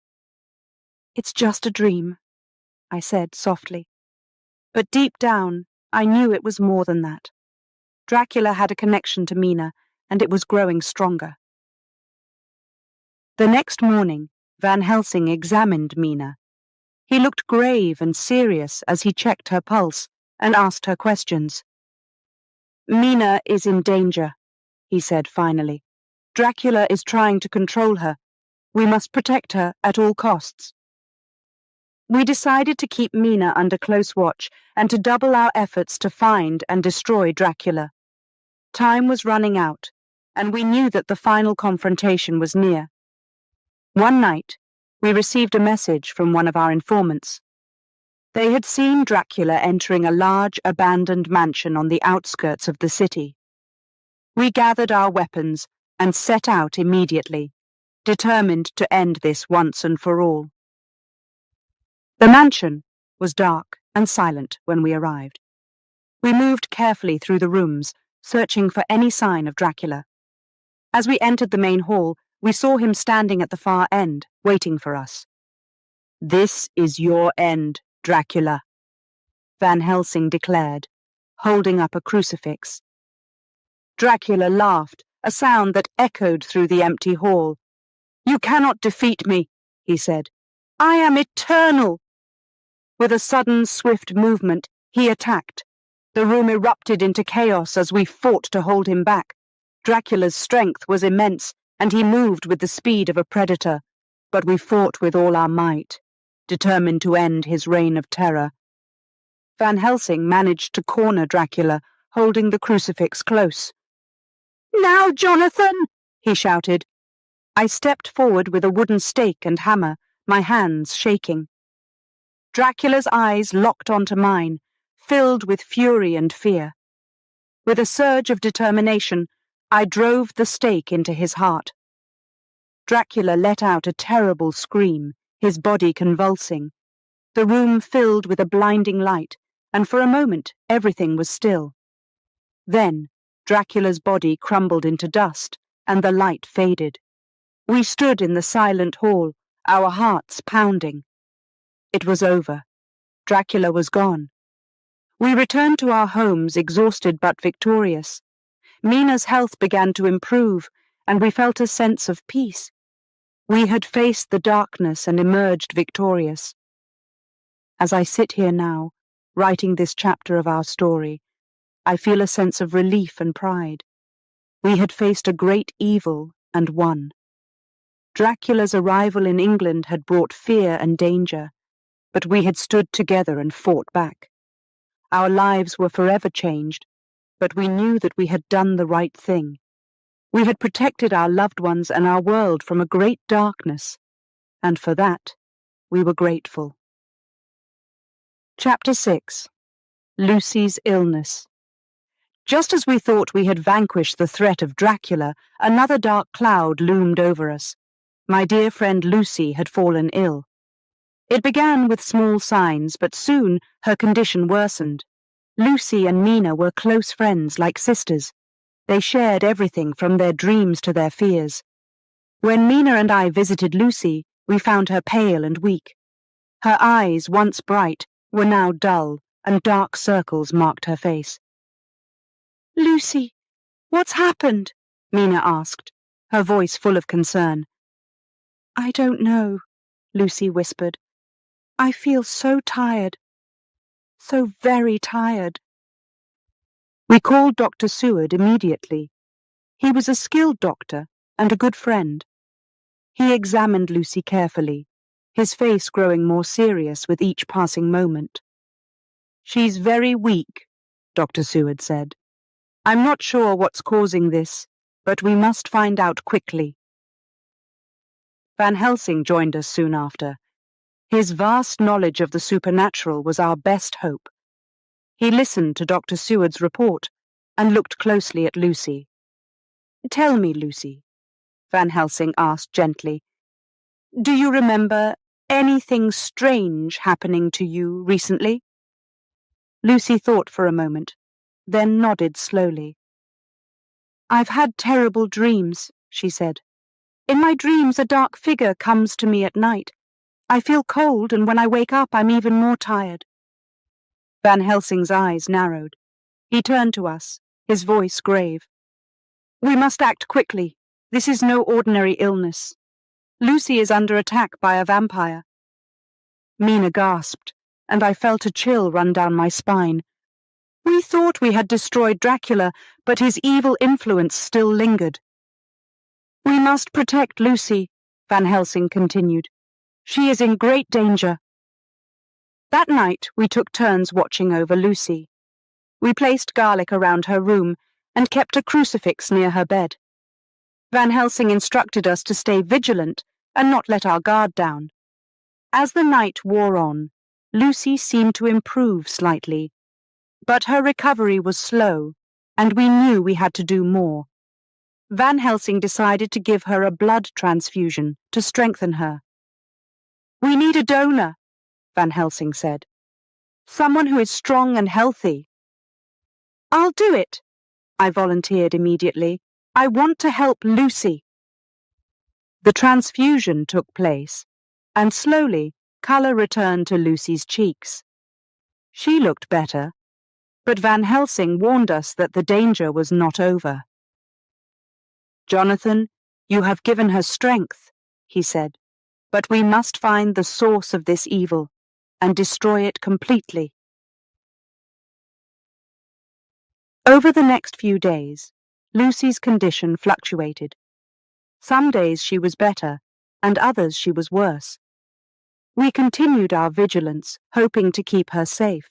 "It's just a dream," I said softly. But deep down, I knew it was more than that. Dracula had a connection to Mina, and it was growing stronger. The next morning, Van Helsing examined Mina. He looked grave and serious as he checked her pulse and asked her questions. "Mina is in danger," he said finally. "Dracula is trying to control her. We must protect her at all costs." We decided to keep Mina under close watch and to double our efforts to find and destroy Dracula. Time was running out, and we knew that the final confrontation was near. One night, we received a message from one of our informants. They had seen Dracula entering a large, abandoned mansion on the outskirts of the city. We gathered our weapons and set out immediately, determined to end this once and for all. The mansion was dark and silent when we arrived. We moved carefully through the rooms, searching for any sign of Dracula. As we entered the main hall, we saw him standing at the far end, waiting for us. "This is your end, Dracula," Van Helsing declared, holding up a crucifix. Dracula laughed, a sound that echoed through the empty hall. "You cannot defeat me," he said. "I am eternal." With a sudden, swift movement, he attacked. The room erupted into chaos as we fought to hold him back. Dracula's strength was immense, and he moved with the speed of a predator, but we fought with all our might, determined to end his reign of terror. Van Helsing managed to corner Dracula, holding the crucifix close. "Now, Jonathan!" he shouted. I stepped forward with a wooden stake and hammer, my hands shaking. Dracula's eyes locked onto mine, filled with fury and fear. With a surge of determination, I drove the stake into his heart. Dracula let out a terrible scream, his body convulsing. The room filled with a blinding light, and for a moment everything was still. Then Dracula's body crumbled into dust, and the light faded. We stood in the silent hall, our hearts pounding. It was over. Dracula was gone. We returned to our homes, exhausted but victorious. Mina's health began to improve, and we felt a sense of peace. We had faced the darkness and emerged victorious. As I sit here now, writing this chapter of our story, I feel a sense of relief and pride. We had faced a great evil and won. Dracula's arrival in England had brought fear and danger, but we had stood together and fought back. Our lives were forever changed, but we knew that we had done the right thing. We had protected our loved ones and our world from a great darkness, and for that, we were grateful. Chapter 6. Lucy's Illness. Just as we thought we had vanquished the threat of Dracula, another dark cloud loomed over us. My dear friend Lucy had fallen ill. It began with small signs, but soon her condition worsened. Lucy and Mina were close friends, like sisters. They shared everything from their dreams to their fears. When Mina and I visited Lucy, we found her pale and weak. Her eyes, once bright, were now dull, and dark circles marked her face. "Lucy, what's happened?" Mina asked, her voice full of concern. "I don't know," Lucy whispered. "I feel so tired. So very tired." We called Dr. Seward immediately. He was a skilled doctor and a good friend. He examined Lucy carefully, his face growing more serious with each passing moment. "She's very weak," Dr. Seward said. "I'm not sure what's causing this, but we must find out quickly." Van Helsing joined us soon after. His vast knowledge of the supernatural was our best hope. He listened to Dr. Seward's report and looked closely at Lucy. "Tell me, Lucy," Van Helsing asked gently, "do you remember anything strange happening to you recently?" Lucy thought for a moment, then nodded slowly. "I've had terrible dreams," she said. "In my dreams, a dark figure comes to me at night. I feel cold, and when I wake up, I'm even more tired." Van Helsing's eyes narrowed. He turned to us, his voice grave. "We must act quickly. This is no ordinary illness. Lucy is under attack by a vampire." Mina gasped, and I felt a chill run down my spine. We thought we had destroyed Dracula, but his evil influence still lingered. "We must protect Lucy," Van Helsing continued. "She is in great danger." That night we took turns watching over Lucy. We placed garlic around her room and kept a crucifix near her bed. Van Helsing instructed us to stay vigilant and not let our guard down. As the night wore on, Lucy seemed to improve slightly, but her recovery was slow, and we knew we had to do more. Van Helsing decided to give her a blood transfusion to strengthen her. "We need a donor," Van Helsing said. "Someone who is strong and healthy." "I'll do it," I volunteered immediately. "I want to help Lucy." The transfusion took place, and slowly colour returned to Lucy's cheeks. She looked better, but Van Helsing warned us that the danger was not over. "Jonathan, you have given her strength," he said, "but we must find the source of this evil and destroy it completely." Over the next few days, Lucy's condition fluctuated. Some days she was better, and others she was worse. We continued our vigilance, hoping to keep her safe.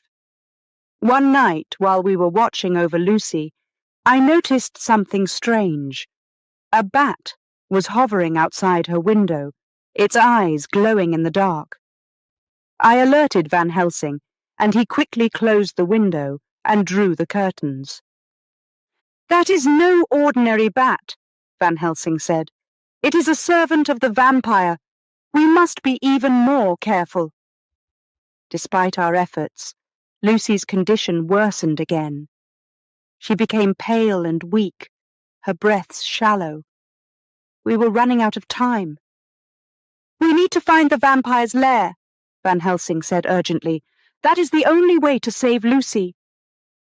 One night, while we were watching over Lucy, I noticed something strange. A bat was hovering outside her window, its eyes glowing in the dark. I alerted Van Helsing, and he quickly closed the window and drew the curtains. "That is no ordinary bat," Van Helsing said. "It is a servant of the vampire. We must be even more careful." Despite our efforts, Lucy's condition worsened again. She became pale and weak, her breaths shallow. We were running out of time. "We need to find the vampire's lair," Van Helsing said urgently. "That is the only way to save Lucy."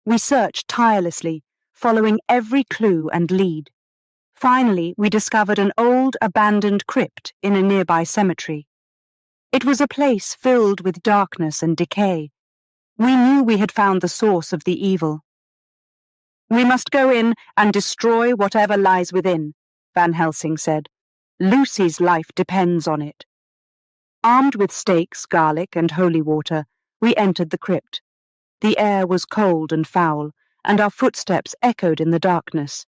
We searched tirelessly, following every clue and lead. Finally, we discovered an old, abandoned crypt in a nearby cemetery. It was a place filled with darkness and decay. We knew we had found the source of the evil. "We must go in and destroy whatever lies within," Van Helsing said. "Lucy's life depends on it." Armed with stakes, garlic, and holy water, we entered the crypt. The air was cold and foul, and our footsteps echoed in the darkness.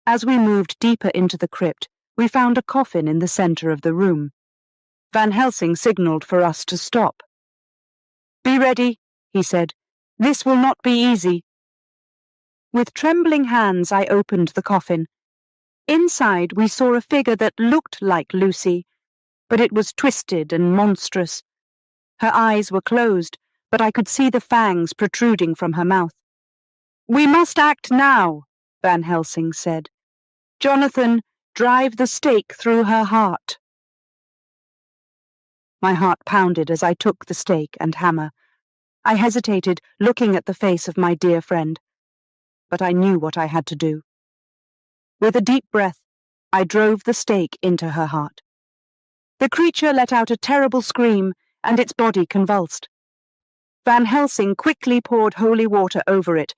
As we moved deeper into the crypt, we found a coffin in the center of the room. Van Helsing signaled for us to stop. "Be ready," he said. "This will not be easy." With trembling hands, I opened the coffin. Inside, we saw a figure that looked like Lucy, but it was twisted and monstrous. Her eyes were closed, but I could see the fangs protruding from her mouth. "We must act now," Van Helsing said. "Jonathan, drive the stake through her heart." My heart pounded as I took the stake and hammer. I hesitated, looking at the face of my dear friend, but I knew what I had to do. With a deep breath, I drove the stake into her heart. The creature let out a terrible scream, and its body convulsed. Van Helsing quickly poured holy water over it,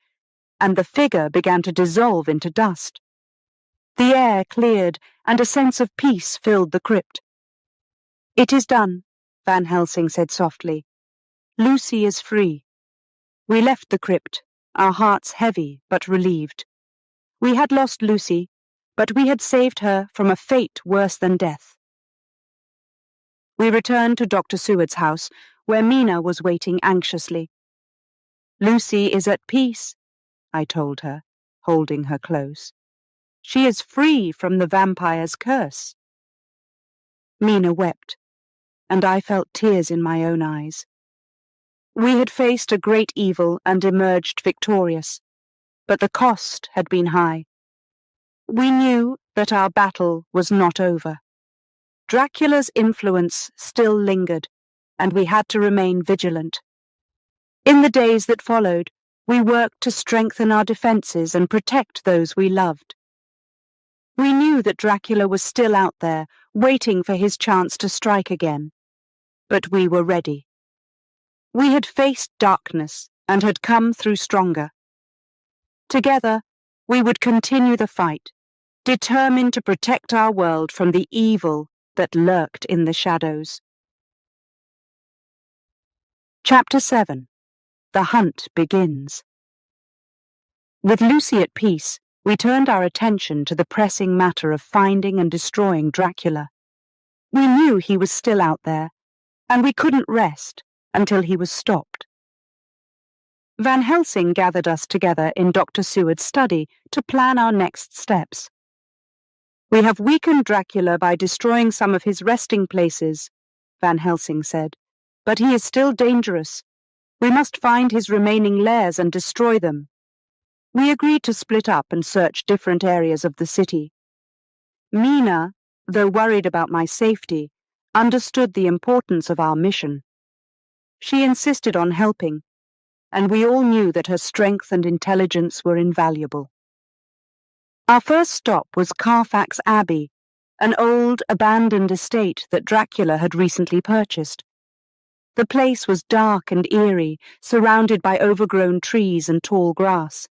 and the figure began to dissolve into dust. The air cleared, and a sense of peace filled the crypt. "It is done," Van Helsing said softly. "Lucy is free." We left the crypt, our hearts heavy but relieved. We had lost Lucy, but we had saved her from a fate worse than death. We returned to Dr. Seward's house, where Mina was waiting anxiously. "Lucy is at peace," I told her, holding her close. "She is free from the vampire's curse." Mina wept, and I felt tears in my own eyes. We had faced a great evil and emerged victorious, but the cost had been high. We knew that our battle was not over. Dracula's influence still lingered, and we had to remain vigilant. In the days that followed, We worked to strengthen our defenses and protect those we loved. We knew that Dracula was still out there, waiting for his chance to strike again. But we were ready. We had faced darkness and had come through stronger. Together, we would continue the fight, determined to protect our world from the evil that lurked in the shadows. Chapter 7. The Hunt Begins. With Lucy at peace, we turned our attention to the pressing matter of finding and destroying Dracula. We knew he was still out there, and we couldn't rest until he was stopped. Van Helsing gathered us together in Dr. Seward's study to plan our next steps. "We have weakened Dracula by destroying some of his resting places," Van Helsing said, "but he is still dangerous. We must find his remaining lairs and destroy them." We agreed to split up and search different areas of the city. Mina, though worried about my safety, understood the importance of our mission. She insisted on helping, and we all knew that her strength and intelligence were invaluable. Our first stop was Carfax Abbey, an old, abandoned estate that Dracula had recently purchased. The place was dark and eerie, surrounded by overgrown trees and tall grass.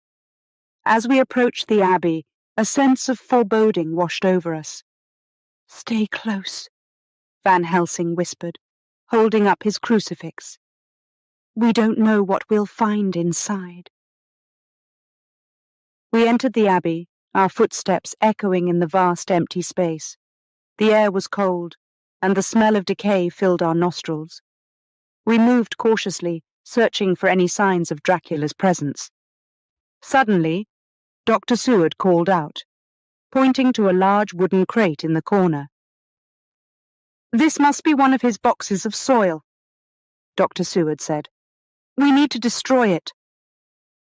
As we approached the abbey, a sense of foreboding washed over us. "Stay close," Van Helsing whispered, holding up his crucifix. "We don't know what we'll find inside." We entered the abbey, our footsteps echoing in the vast empty space. The air was cold, and the smell of decay filled our nostrils. We moved cautiously, searching for any signs of Dracula's presence. Suddenly, Dr. Seward called out, pointing to a large wooden crate in the corner. "This must be one of his boxes of soil," Dr. Seward said. "We need to destroy it."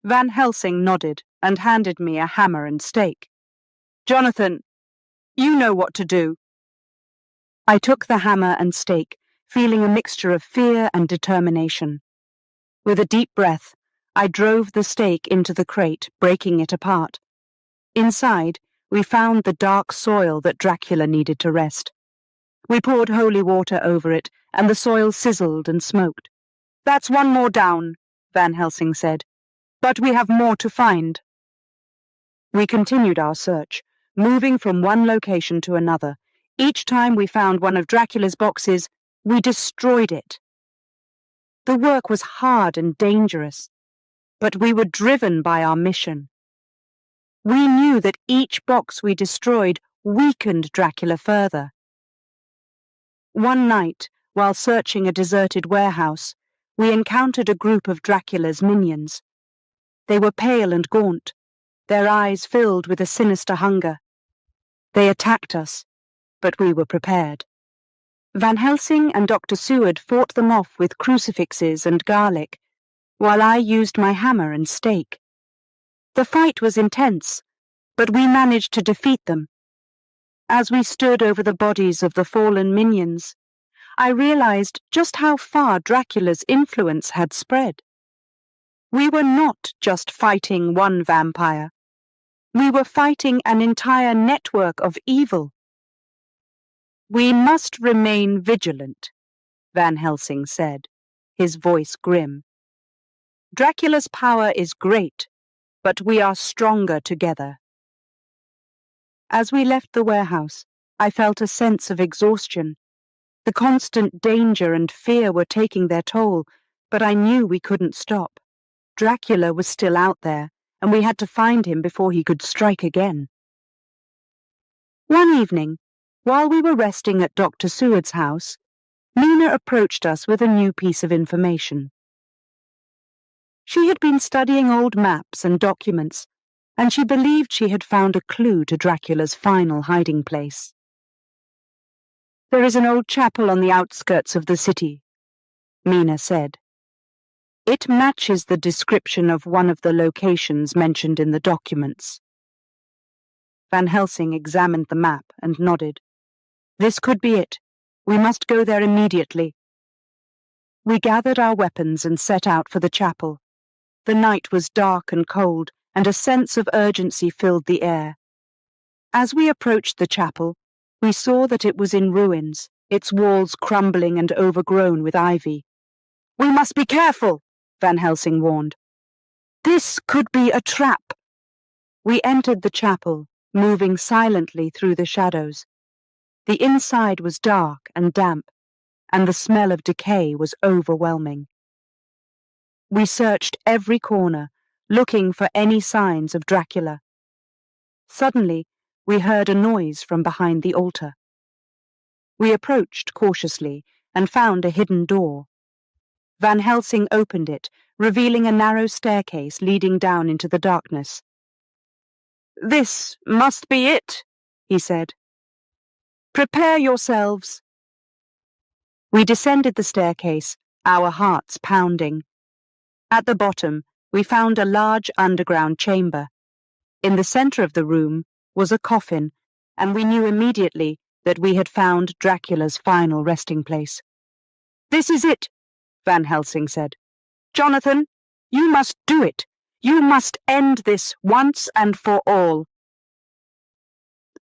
Van Helsing nodded and handed me a hammer and stake. "Jonathan, you know what to do." I took the hammer and stake, feeling a mixture of fear and determination. With a deep breath, I drove the stake into the crate, breaking it apart. Inside, we found the dark soil that Dracula needed to rest. We poured holy water over it, and the soil sizzled and smoked. "That's one more down," Van Helsing said. "But we have more to find." We continued our search, moving from one location to another. Each time we found one of Dracula's boxes, we destroyed it. The work was hard and dangerous, but we were driven by our mission. We knew that each box we destroyed weakened Dracula further. One night, while searching a deserted warehouse, we encountered a group of Dracula's minions. They were pale and gaunt, their eyes filled with a sinister hunger. They attacked us, but we were prepared. Van Helsing and Dr. Seward fought them off with crucifixes and garlic, while I used my hammer and stake. The fight was intense, but we managed to defeat them. As we stood over the bodies of the fallen minions, I realized just how far Dracula's influence had spread. We were not just fighting one vampire. We were fighting an entire network of evil. "We must remain vigilant," Van Helsing said, his voice grim. "Dracula's power is great, but we are stronger together." As we left the warehouse, I felt a sense of exhaustion. The constant danger and fear were taking their toll, but I knew we couldn't stop. Dracula was still out there, and we had to find him before he could strike again. One evening, while we were resting at Dr. Seward's house, Mina approached us with a new piece of information. She had been studying old maps and documents, and she believed she had found a clue to Dracula's final hiding place. "There is an old chapel on the outskirts of the city," Mina said. "It matches the description of one of the locations mentioned in the documents." Van Helsing examined the map and nodded. "This could be it. We must go there immediately." We gathered our weapons and set out for the chapel. The night was dark and cold, and a sense of urgency filled the air. As we approached the chapel, we saw that it was in ruins, its walls crumbling and overgrown with ivy. "We must be careful," Van Helsing warned. "This could be a trap." We entered the chapel, moving silently through the shadows. The inside was dark and damp, and the smell of decay was overwhelming. We searched every corner, looking for any signs of Dracula. Suddenly, we heard a noise from behind the altar. We approached cautiously and found a hidden door. Van Helsing opened it, revealing a narrow staircase leading down into the darkness. "This must be it," he said. "Prepare yourselves." We descended the staircase, our hearts pounding. At the bottom, we found a large underground chamber. In the center of the room was a coffin, and we knew immediately that we had found Dracula's final resting place. "This is it," Van Helsing said. "Jonathan, you must do it. You must end this once and for all."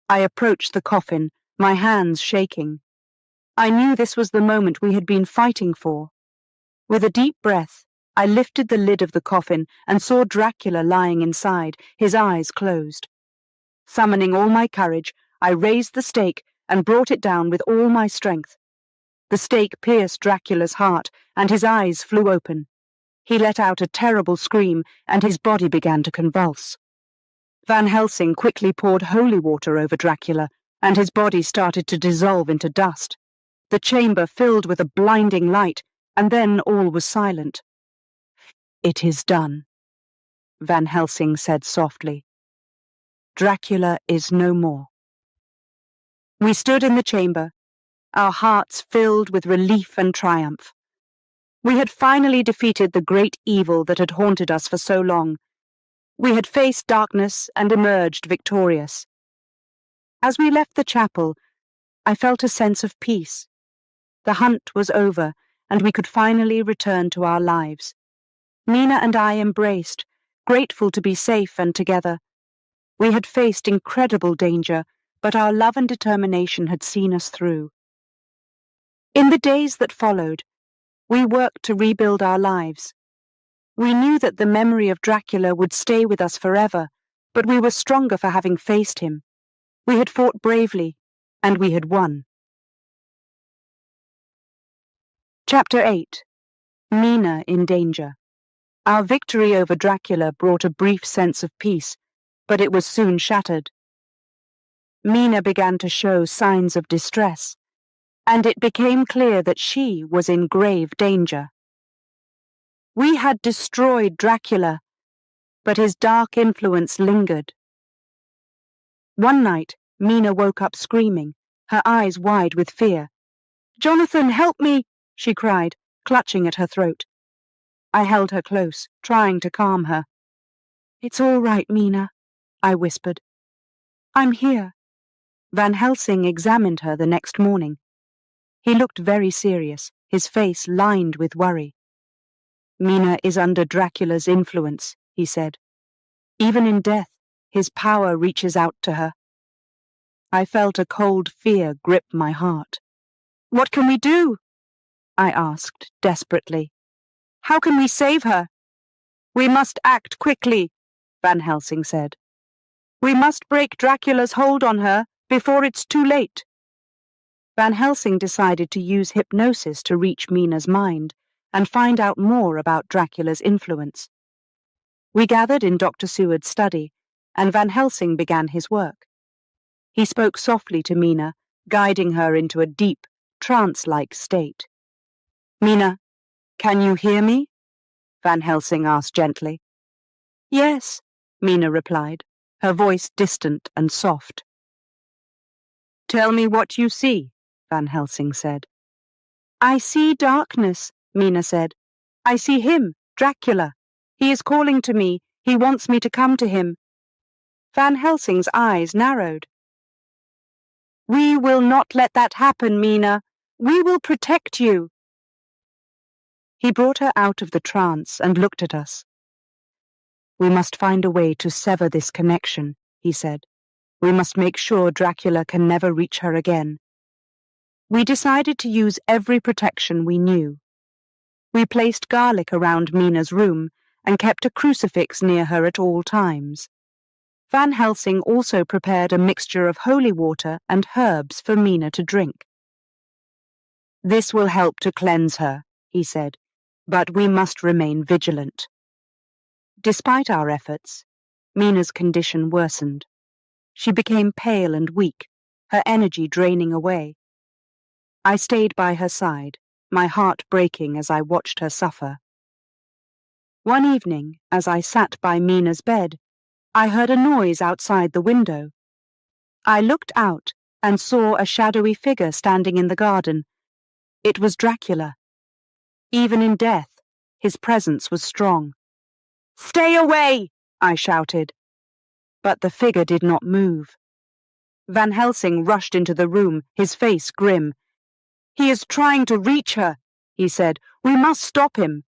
I approached the coffin, my hands shaking. I knew this was the moment we had been fighting for. With a deep breath, I lifted the lid of the coffin and saw Dracula lying inside, his eyes closed. Summoning all my courage, I raised the stake and brought it down with all my strength. The stake pierced Dracula's heart, and his eyes flew open. He let out a terrible scream, and his body began to convulse. Van Helsing quickly poured holy water over Dracula, and his body started to dissolve into dust. The chamber filled with a blinding light, and then all was silent. "It is done," Van Helsing said softly. "Dracula is no more." We stood in the chamber, our hearts filled with relief and triumph. We had finally defeated the great evil that had haunted us for so long. We had faced darkness and emerged victorious. As we left the chapel, I felt a sense of peace. The hunt was over, and we could finally return to our lives. Mina and I embraced, grateful to be safe and together. We had faced incredible danger, but our love and determination had seen us through. In the days that followed, we worked to rebuild our lives. We knew that the memory of Dracula would stay with us forever, but we were stronger for having faced him. We had fought bravely, and we had won. Chapter 8. Mina in Danger. Our victory over Dracula brought a brief sense of peace, but it was soon shattered. Mina began to show signs of distress, and it became clear that she was in grave danger. We had destroyed Dracula, but his dark influence lingered. One night, Mina woke up screaming, her eyes wide with fear. "Jonathan, help me!" she cried, clutching at her throat. I held her close, trying to calm her. "It's all right, Mina," I whispered. "I'm here." Van Helsing examined her the next morning. He looked very serious, his face lined with worry. "Mina is under Dracula's influence," he said. "Even in death, his power reaches out to her." I felt a cold fear grip my heart. "What can we do?" I asked desperately. "How can we save her?" "We must act quickly," Van Helsing said. "We must break Dracula's hold on her before it's too late." Van Helsing decided to use hypnosis to reach Mina's mind and find out more about Dracula's influence. We gathered in Dr. Seward's study, and Van Helsing began his work. He spoke softly to Mina, guiding her into a deep, trance-like state. "Mina, can you hear me?" Van Helsing asked gently. "Yes," Mina replied, her voice distant and soft. "Tell me what you see," Van Helsing said. "I see darkness," Mina said. "I see him, Dracula. He is calling to me. He wants me to come to him." Van Helsing's eyes narrowed. "We will not let that happen, Mina. We will protect you." He brought her out of the trance and looked at us. We must find a way to sever this connection, he said. We must make sure Dracula can never reach her again. We decided to use every protection we knew. We placed garlic around Mina's room and kept a crucifix near her at all times. Van Helsing also prepared a mixture of holy water and herbs for Mina to drink. This will help to cleanse her, he said, but we must remain vigilant. Despite our efforts, Mina's condition worsened. She became pale and weak, her energy draining away. I stayed by her side, my heart breaking as I watched her suffer. One evening, as I sat by Mina's bed, I heard a noise outside the window. I looked out and saw a shadowy figure standing in the garden. It was Dracula. Even in death, his presence was strong. "Stay away!" I shouted. But the figure did not move. Van Helsing rushed into the room, his face grim. "He is trying to reach her," he said. "We must stop him."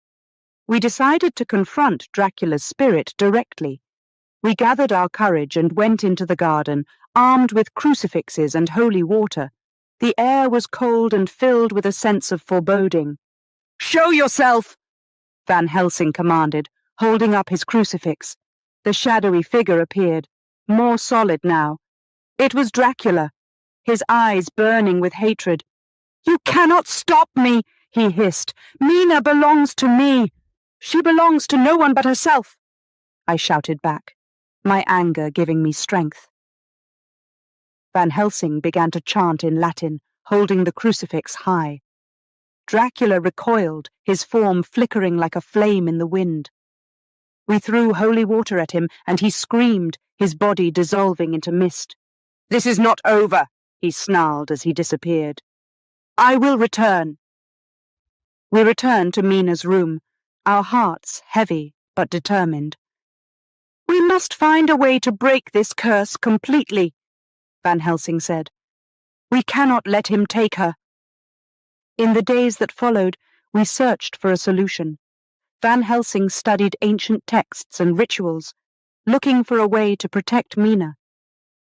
We decided to confront Dracula's spirit directly. We gathered our courage and went into the garden, armed with crucifixes and holy water. The air was cold and filled with a sense of foreboding. "Show yourself!" Van Helsing commanded, holding up his crucifix. The shadowy figure appeared, more solid now. It was Dracula, his eyes burning with hatred. "You cannot stop me," he hissed. "Mina belongs to me. She belongs to no one but herself," I shouted back, my anger giving me strength. Van Helsing began to chant in Latin, holding the crucifix high. Dracula recoiled, his form flickering like a flame in the wind. We threw holy water at him, and he screamed, his body dissolving into mist. "This is not over," he snarled as he disappeared. "I will return." We returned to Mina's room, our hearts heavy but determined. "We must find a way to break this curse completely," Van Helsing said. "We cannot let him take her." In the days that followed, we searched for a solution. Van Helsing studied ancient texts and rituals, looking for a way to protect Mina.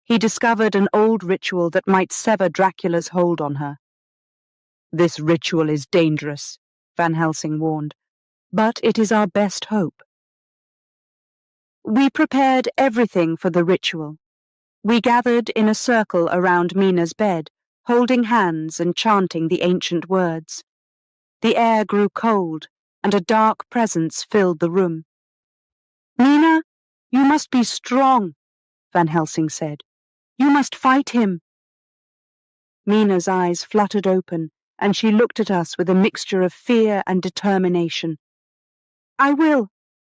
He discovered an old ritual that might sever Dracula's hold on her. "This ritual is dangerous," Van Helsing warned, "but it is our best hope." We prepared everything for the ritual. We gathered in a circle around Mina's bed, holding hands and chanting the ancient words. The air grew cold, and a dark presence filled the room. "Mina, you must be strong," Van Helsing said. "You must fight him." Mina's eyes fluttered open, and she looked at us with a mixture of fear and determination. "I will,"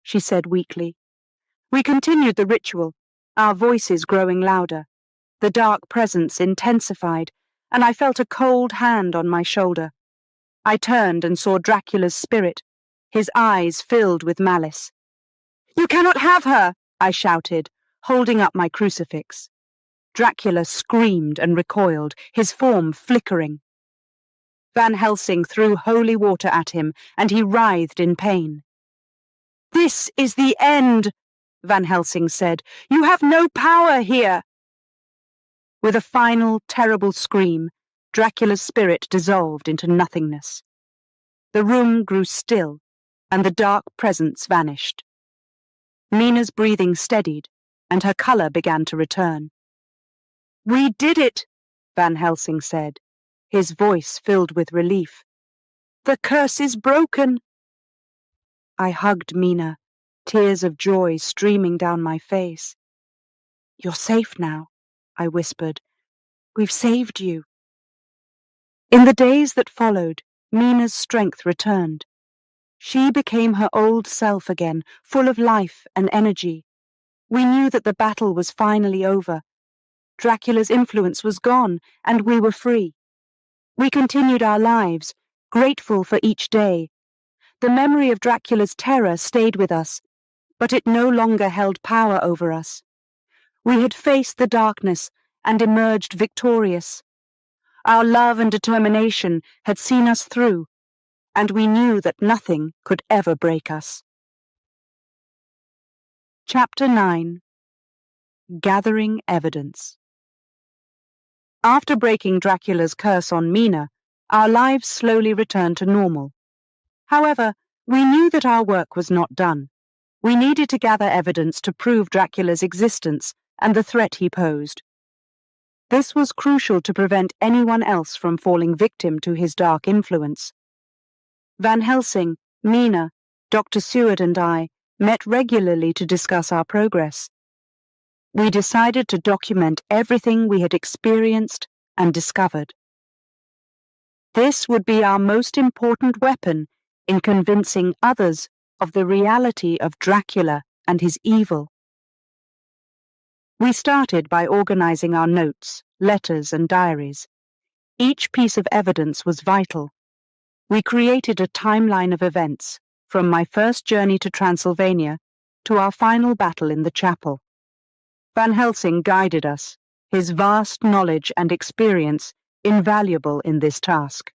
she said weakly. We continued the ritual, our voices growing louder. The dark presence intensified, and I felt a cold hand on my shoulder. I turned and saw Dracula's spirit, his eyes filled with malice. "You cannot have her!" I shouted, holding up my crucifix. Dracula screamed and recoiled, his form flickering. Van Helsing threw holy water at him, and he writhed in pain. "This is the end," Van Helsing said. "You have no power here." With a final, terrible scream, Dracula's spirit dissolved into nothingness. The room grew still, and the dark presence vanished. Mina's breathing steadied, and her colour began to return. "We did it," Van Helsing said, his voice filled with relief. "The curse is broken." I hugged Mina, tears of joy streaming down my face. "You're safe now," I whispered. "We've saved you." In the days that followed, Mina's strength returned. She became her old self again, full of life and energy. We knew that the battle was finally over. Dracula's influence was gone, and we were free. We continued our lives, grateful for each day. The memory of Dracula's terror stayed with us, but it no longer held power over us. We had faced the darkness and emerged victorious. Our love and determination had seen us through, and we knew that nothing could ever break us. Chapter 9. Gathering Evidence. After breaking Dracula's curse on Mina, our lives slowly returned to normal. However, we knew that our work was not done. We needed to gather evidence to prove Dracula's existence and the threat he posed. This was crucial to prevent anyone else from falling victim to his dark influence. Van Helsing, Mina, Dr. Seward and I met regularly to discuss our progress. We decided to document everything we had experienced and discovered. This would be our most important weapon in convincing others of the reality of Dracula and his evil. We started by organizing our notes, letters, and diaries. Each piece of evidence was vital. We created a timeline of events, from my first journey to Transylvania to our final battle in the chapel. Van Helsing guided us, his vast knowledge and experience invaluable in this task.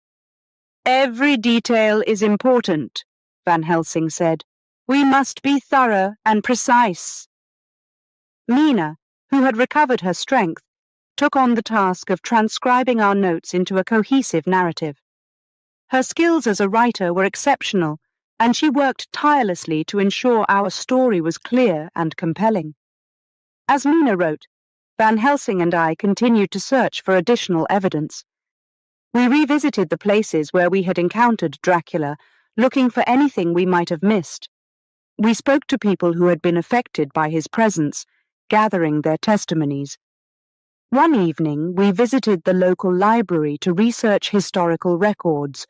"Every detail is important," Van Helsing said. "We must be thorough and precise." Mina, who had recovered her strength, took on the task of transcribing our notes into a cohesive narrative. Her skills as a writer were exceptional, and she worked tirelessly to ensure our story was clear and compelling. As Mina wrote, Van Helsing and I continued to search for additional evidence. We revisited the places where we had encountered Dracula, looking for anything we might have missed. We spoke to people who had been affected by his presence, gathering their testimonies. One evening, we visited the local library to research historical records.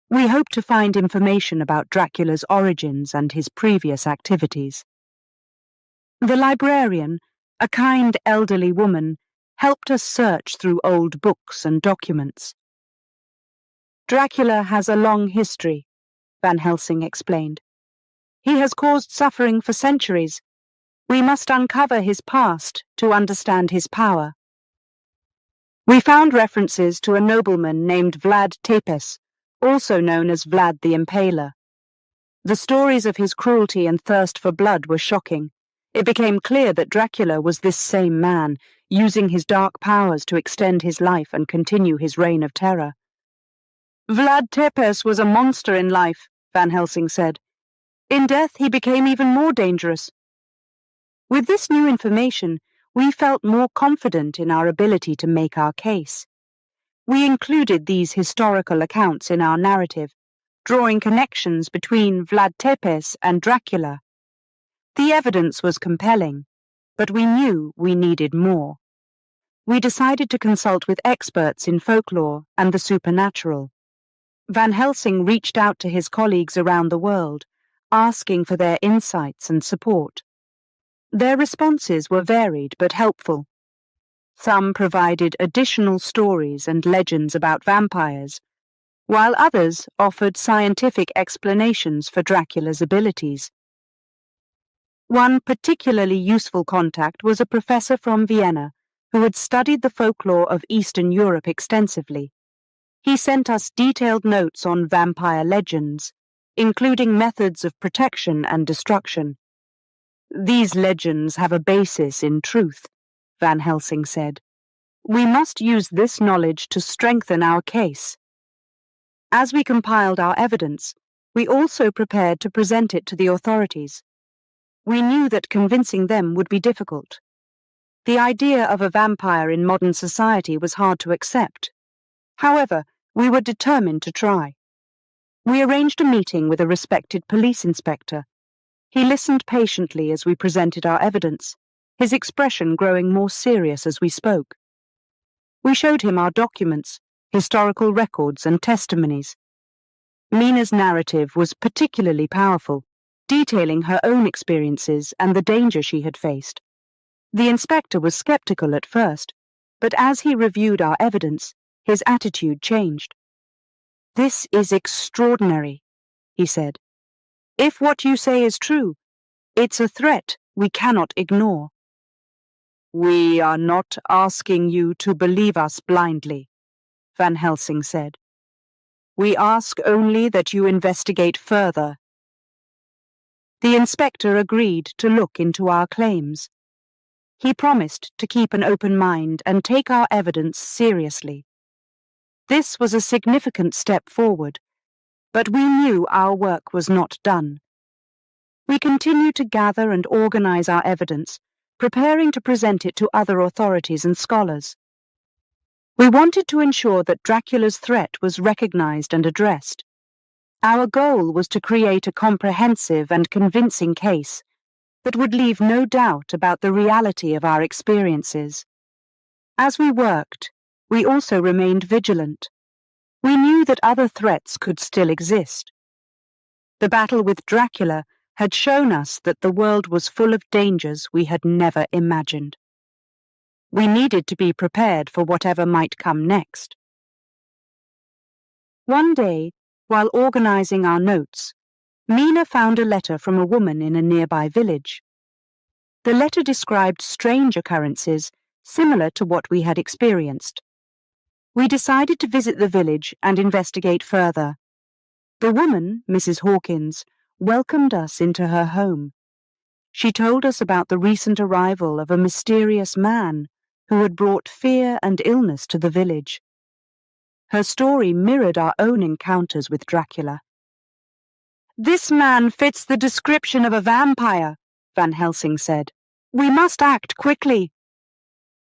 We hoped to find information about Dracula's origins and his previous activities. The librarian, a kind elderly woman, helped us search through old books and documents. "Dracula has a long history," Van Helsing explained. "He has caused suffering for centuries. We must uncover his past to understand his power." We found references to a nobleman named Vlad Tepes, also known as Vlad the Impaler. The stories of his cruelty and thirst for blood were shocking. It became clear that Dracula was this same man, using his dark powers to extend his life and continue his reign of terror. "Vlad Tepes was a monster in life," Van Helsing said. "In death he became even more dangerous." With this new information, we felt more confident in our ability to make our case. We included these historical accounts in our narrative, drawing connections between Vlad Tepes and Dracula. The evidence was compelling, but we knew we needed more. We decided to consult with experts in folklore and the supernatural. Van Helsing reached out to his colleagues around the world, asking for their insights and support. Their responses were varied but helpful. Some provided additional stories and legends about vampires, while others offered scientific explanations for Dracula's abilities. One particularly useful contact was a professor from Vienna who had studied the folklore of Eastern Europe extensively. He sent us detailed notes on vampire legends, including methods of protection and destruction. "These legends have a basis in truth," Van Helsing said. "We must use this knowledge to strengthen our case." As we compiled our evidence, we also prepared to present it to the authorities. We knew that convincing them would be difficult. The idea of a vampire in modern society was hard to accept. However, we were determined to try. We arranged a meeting with a respected police inspector. He listened patiently as we presented our evidence, his expression growing more serious as we spoke. We showed him our documents, historical records, and testimonies. Mina's narrative was particularly powerful, detailing her own experiences and the danger she had faced. The inspector was skeptical at first, but as he reviewed our evidence, his attitude changed. "This is extraordinary," he said. "If what you say is true, it's a threat we cannot ignore." "We are not asking you to believe us blindly," Van Helsing said. "We ask only that you investigate further." The inspector agreed to look into our claims. He promised to keep an open mind and take our evidence seriously. This was a significant step forward, but we knew our work was not done. We continued to gather and organize our evidence, preparing to present it to other authorities and scholars. We wanted to ensure that Dracula's threat was recognized and addressed. Our goal was to create a comprehensive and convincing case that would leave no doubt about the reality of our experiences. As we worked, we also remained vigilant. We knew that other threats could still exist. The battle with Dracula had shown us that the world was full of dangers we had never imagined. We needed to be prepared for whatever might come next. One day, while organizing our notes, Mina found a letter from a woman in a nearby village. The letter described strange occurrences similar to what we had experienced. We decided to visit the village and investigate further. The woman, Mrs. Hawkins, welcomed us into her home. She told us about the recent arrival of a mysterious man who had brought fear and illness to the village. Her story mirrored our own encounters with Dracula. "This man fits the description of a vampire," Van Helsing said. "We must act quickly."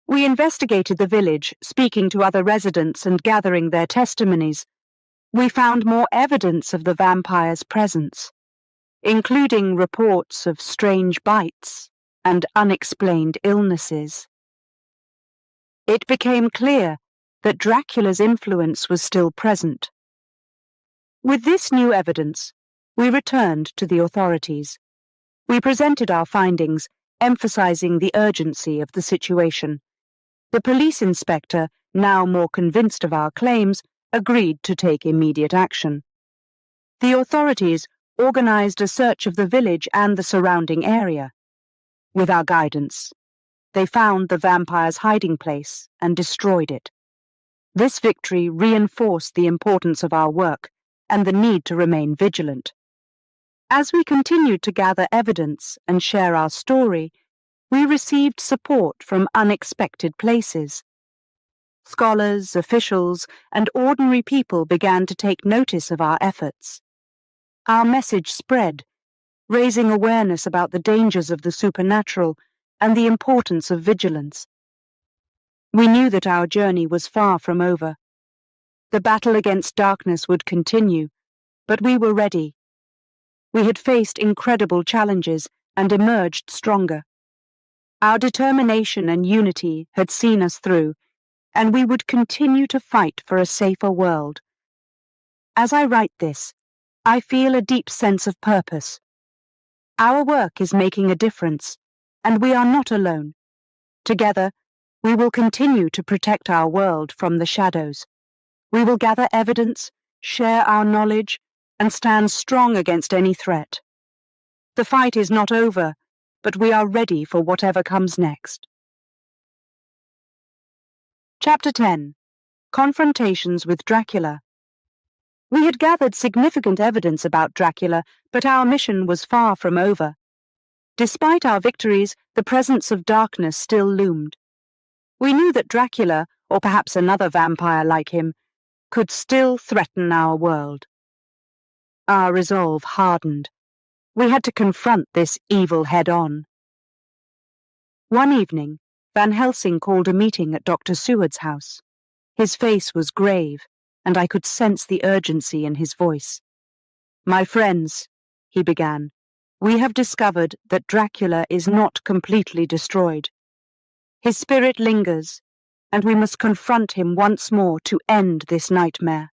We investigated the village, speaking to other residents and gathering their testimonies. We found more evidence of the vampire's presence, including reports of strange bites and unexplained illnesses. It became clear that Dracula's influence was still present. With this new evidence, we returned to the authorities. We presented our findings, emphasizing the urgency of the situation. The police inspector, now more convinced of our claims, agreed to take immediate action. The authorities organized a search of the village and the surrounding area. With our guidance, they found the vampire's hiding place and destroyed it. This victory reinforced the importance of our work and the need to remain vigilant. As we continued to gather evidence and share our story, we received support from unexpected places. Scholars, officials, and ordinary people began to take notice of our efforts. Our message spread, raising awareness about the dangers of the supernatural and the importance of vigilance. We knew that our journey was far from over. The battle against darkness would continue, but we were ready. We had faced incredible challenges and emerged stronger. Our determination and unity had seen us through, and we would continue to fight for a safer world. As I write this, I feel a deep sense of purpose. Our work is making a difference, and we are not alone. Together, we will continue to protect our world from the shadows. We will gather evidence, share our knowledge, and stand strong against any threat. The fight is not over, but we are ready for whatever comes next. Chapter 10. Confrontations with Dracula. We had gathered significant evidence about Dracula, but our mission was far from over. Despite our victories, the presence of darkness still loomed. We knew that Dracula, or perhaps another vampire like him, could still threaten our world. Our resolve hardened. We had to confront this evil head-on. One evening, Van Helsing called a meeting at Dr. Seward's house. His face was grave, and I could sense the urgency in his voice. "My friends," he began, "we have discovered that Dracula is not completely destroyed. His spirit lingers, and we must confront him once more to end this nightmare."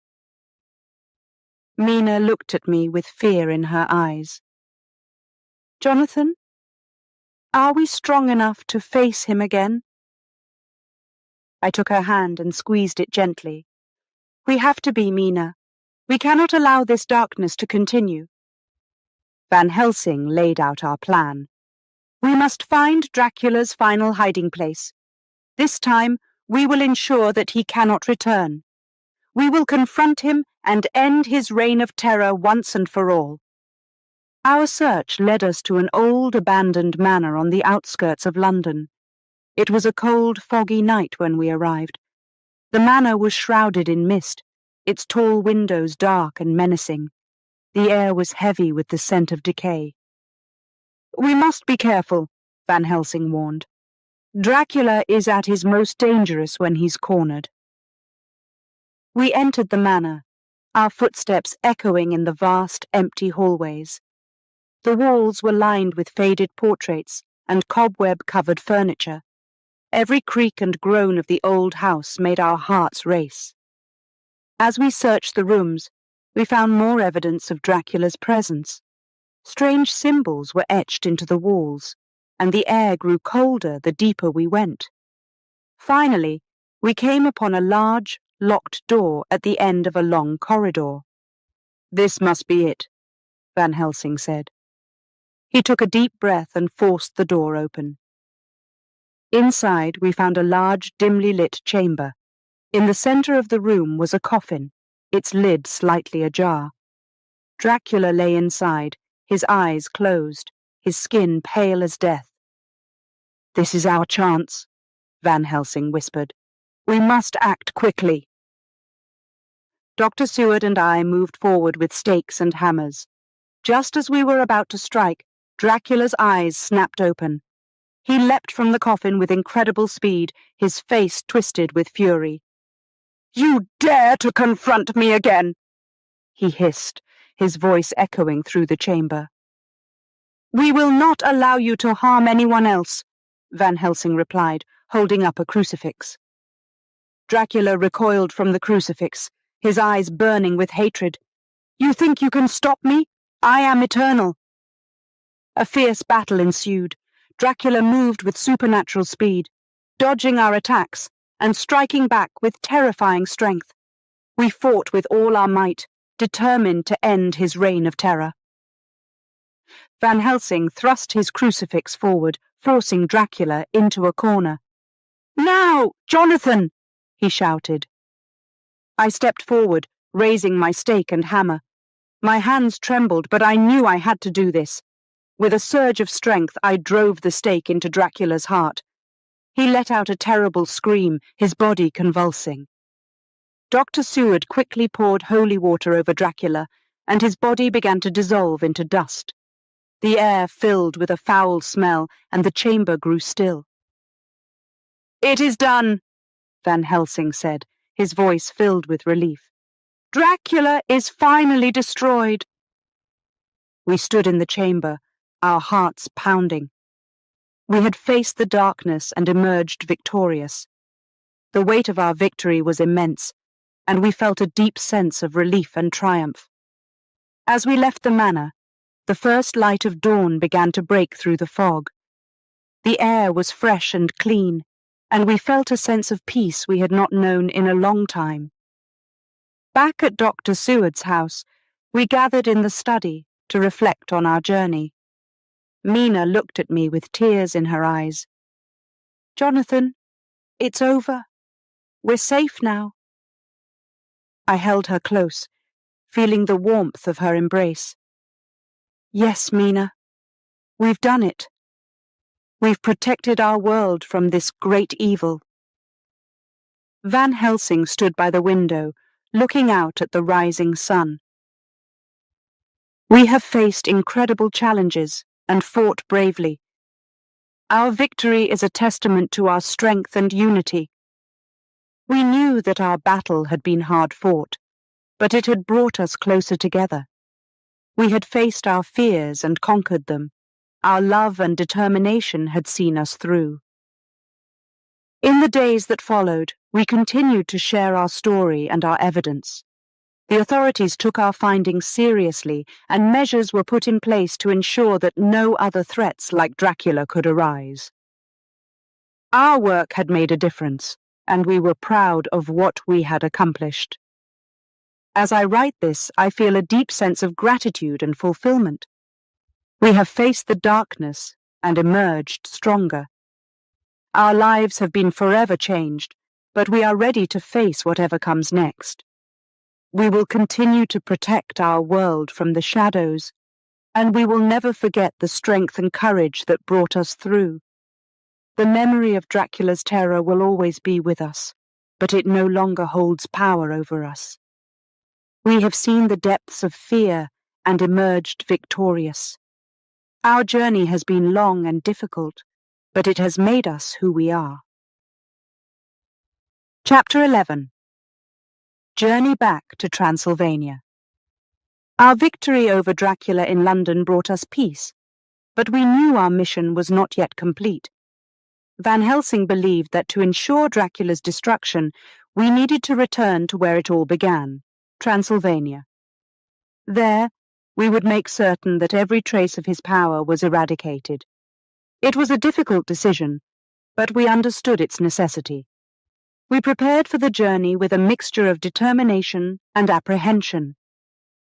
Mina looked at me with fear in her eyes. "Jonathan, are we strong enough to face him again?" I took her hand and squeezed it gently. "We have to be, Mina. We cannot allow this darkness to continue." Van Helsing laid out our plan. "We must find Dracula's final hiding place. This time, we will ensure that he cannot return. We will confront him and end his reign of terror once and for all." Our search led us to an old abandoned manor on the outskirts of London. It was a cold, foggy night when we arrived. The manor was shrouded in mist, its tall windows dark and menacing. The air was heavy with the scent of decay. "We must be careful," Van Helsing warned. "Dracula is at his most dangerous when he's cornered." We entered the manor, our footsteps echoing in the vast, empty hallways. The walls were lined with faded portraits and cobweb-covered furniture. Every creak and groan of the old house made our hearts race. As we searched the rooms, we found more evidence of Dracula's presence. Strange symbols were etched into the walls, and the air grew colder the deeper we went. Finally, we came upon a large, locked door at the end of a long corridor. "This must be it," Van Helsing said. He took a deep breath and forced the door open. Inside, we found a large, dimly lit chamber. In the center of the room was a coffin, its lid slightly ajar. Dracula lay inside, his eyes closed, his skin pale as death. "This is our chance," Van Helsing whispered. "We must act quickly." Dr. Seward and I moved forward with stakes and hammers. Just as we were about to strike, Dracula's eyes snapped open. He leapt from the coffin with incredible speed, his face twisted with fury. "You dare to confront me again!" he hissed, his voice echoing through the chamber. "We will not allow you to harm anyone else," Van Helsing replied, holding up a crucifix. Dracula recoiled from the crucifix, his eyes burning with hatred. "You think you can stop me? I am eternal." A fierce battle ensued. Dracula moved with supernatural speed, dodging our attacks and striking back with terrifying strength. We fought with all our might, determined to end his reign of terror. Van Helsing thrust his crucifix forward, forcing Dracula into a corner. "Now, Jonathan!" he shouted. I stepped forward, raising my stake and hammer. My hands trembled, but I knew I had to do this. With a surge of strength, I drove the stake into Dracula's heart. He let out a terrible scream, his body convulsing. Dr. Seward quickly poured holy water over Dracula, and his body began to dissolve into dust. The air filled with a foul smell, and the chamber grew still. "It is done," Van Helsing said, his voice filled with relief. "Dracula is finally destroyed." We stood in the chamber, our hearts pounding. We had faced the darkness and emerged victorious. The weight of our victory was immense, and we felt a deep sense of relief and triumph. As we left the manor, the first light of dawn began to break through the fog. The air was fresh and clean, and we felt a sense of peace we had not known in a long time. Back at Dr. Seward's house, we gathered in the study to reflect on our journey. Mina looked at me with tears in her eyes. "Jonathan, it's over. We're safe now." I held her close, feeling the warmth of her embrace. "Yes, Mina, we've done it. We've protected our world from this great evil." Van Helsing stood by the window, looking out at the rising sun. "We have faced incredible challenges and fought bravely. Our victory is a testament to our strength and unity. We knew that our battle had been hard fought, but it had brought us closer together. We had faced our fears and conquered them. Our love and determination had seen us through. In the days that followed, we continued to share our story and our evidence. The authorities took our findings seriously, and measures were put in place to ensure that no other threats like Dracula could arise. Our work had made a difference, and we were proud of what we had accomplished. As I write this, I feel a deep sense of gratitude and fulfillment. We have faced the darkness and emerged stronger. Our lives have been forever changed, but we are ready to face whatever comes next. We will continue to protect our world from the shadows and we will never forget the strength and courage that brought us through. The memory of Dracula's terror will always be with us, but it no longer holds power over us. We have seen the depths of fear and emerged victorious. Our journey has been long and difficult, but it has made us who we are. Chapter 11. Journey back to Transylvania. Our victory over Dracula in London brought us peace, but we knew our mission was not yet complete. Van Helsing believed that to ensure Dracula's destruction, we needed to return to where it all began, Transylvania. There, we would make certain that every trace of his power was eradicated. It was a difficult decision, but we understood its necessity. We prepared for the journey with a mixture of determination and apprehension.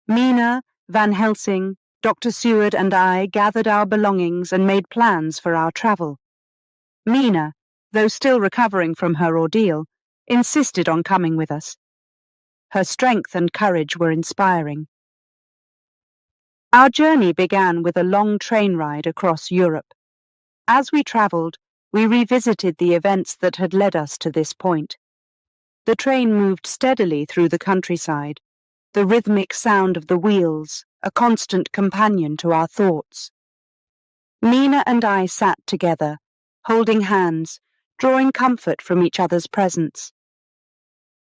Mina, Van Helsing, Dr. Seward and I gathered our belongings and made plans for our travel. Mina, though still recovering from her ordeal, insisted on coming with us. Her strength and courage were inspiring. Our journey began with a long train ride across Europe. As we travelled, we revisited the events that had led us to this point. The train moved steadily through the countryside, the rhythmic sound of the wheels, a constant companion to our thoughts. Mina and I sat together, holding hands, drawing comfort from each other's presence.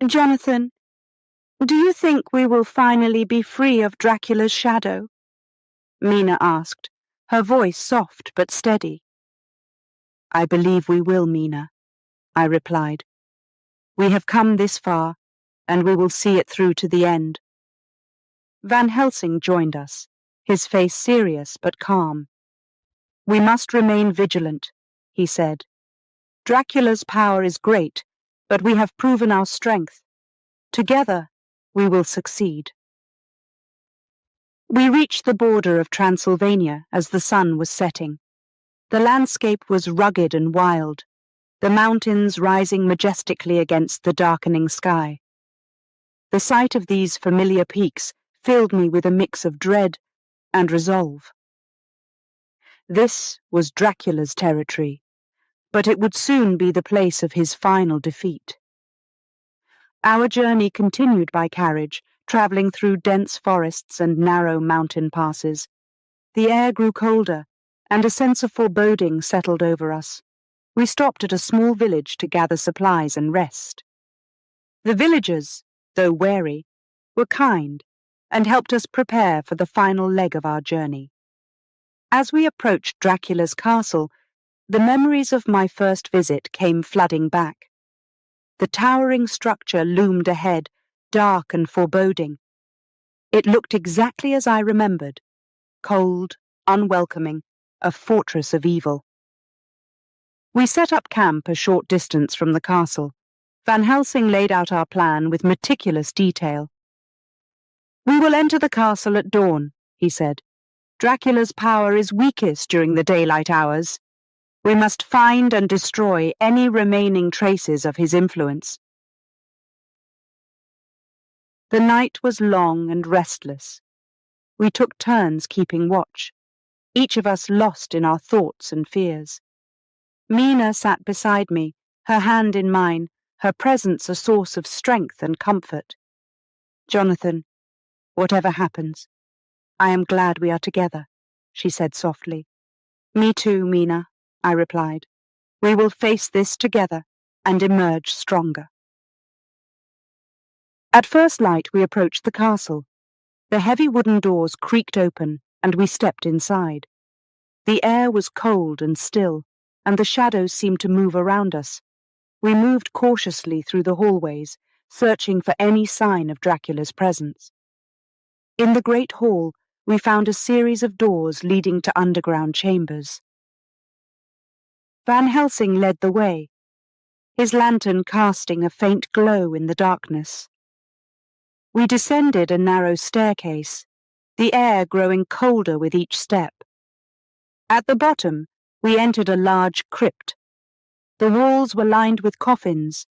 "Jonathan, do you think we will finally be free of Dracula's shadow?" Mina asked, her voice soft but steady. "I believe we will, Mina," I replied. "We have come this far, and we will see it through to the end." Van Helsing joined us, his face serious but calm. "We must remain vigilant," he said. "Dracula's power is great, but we have proven our strength. Together, we will succeed." We reached the border of Transylvania as the sun was setting. The landscape was rugged and wild, the mountains rising majestically against the darkening sky. The sight of these familiar peaks filled me with a mix of dread and resolve. This was Dracula's territory, but it would soon be the place of his final defeat. Our journey continued by carriage, travelling through dense forests and narrow mountain passes. The air grew colder, and a sense of foreboding settled over us. We stopped at a small village to gather supplies and rest. The villagers, though wary, were kind and helped us prepare for the final leg of our journey. As we approached Dracula's castle, the memories of my first visit came flooding back. The towering structure loomed ahead, dark and foreboding. It looked exactly as I remembered, cold, unwelcoming, a fortress of evil. We set up camp a short distance from the castle. Van Helsing laid out our plan with meticulous detail. "We will enter the castle at dawn," he said. "Dracula's power is weakest during the daylight hours. We must find and destroy any remaining traces of his influence." The night was long and restless. We took turns keeping watch, each of us lost in our thoughts and fears. Mina sat beside me, her hand in mine, her presence a source of strength and comfort. "Jonathan, whatever happens, I am glad we are together," she said softly. "Me too, Mina," I replied. "We will face this together and emerge stronger." At first light we approached the castle. The heavy wooden doors creaked open, and we stepped inside. The air was cold and still, and the shadows seemed to move around us. We moved cautiously through the hallways, searching for any sign of Dracula's presence. In the great hall, we found a series of doors leading to underground chambers. Van Helsing led the way, his lantern casting a faint glow in the darkness. We descended a narrow staircase, the air growing colder with each step. At the bottom, we entered a large crypt. The walls were lined with coffins,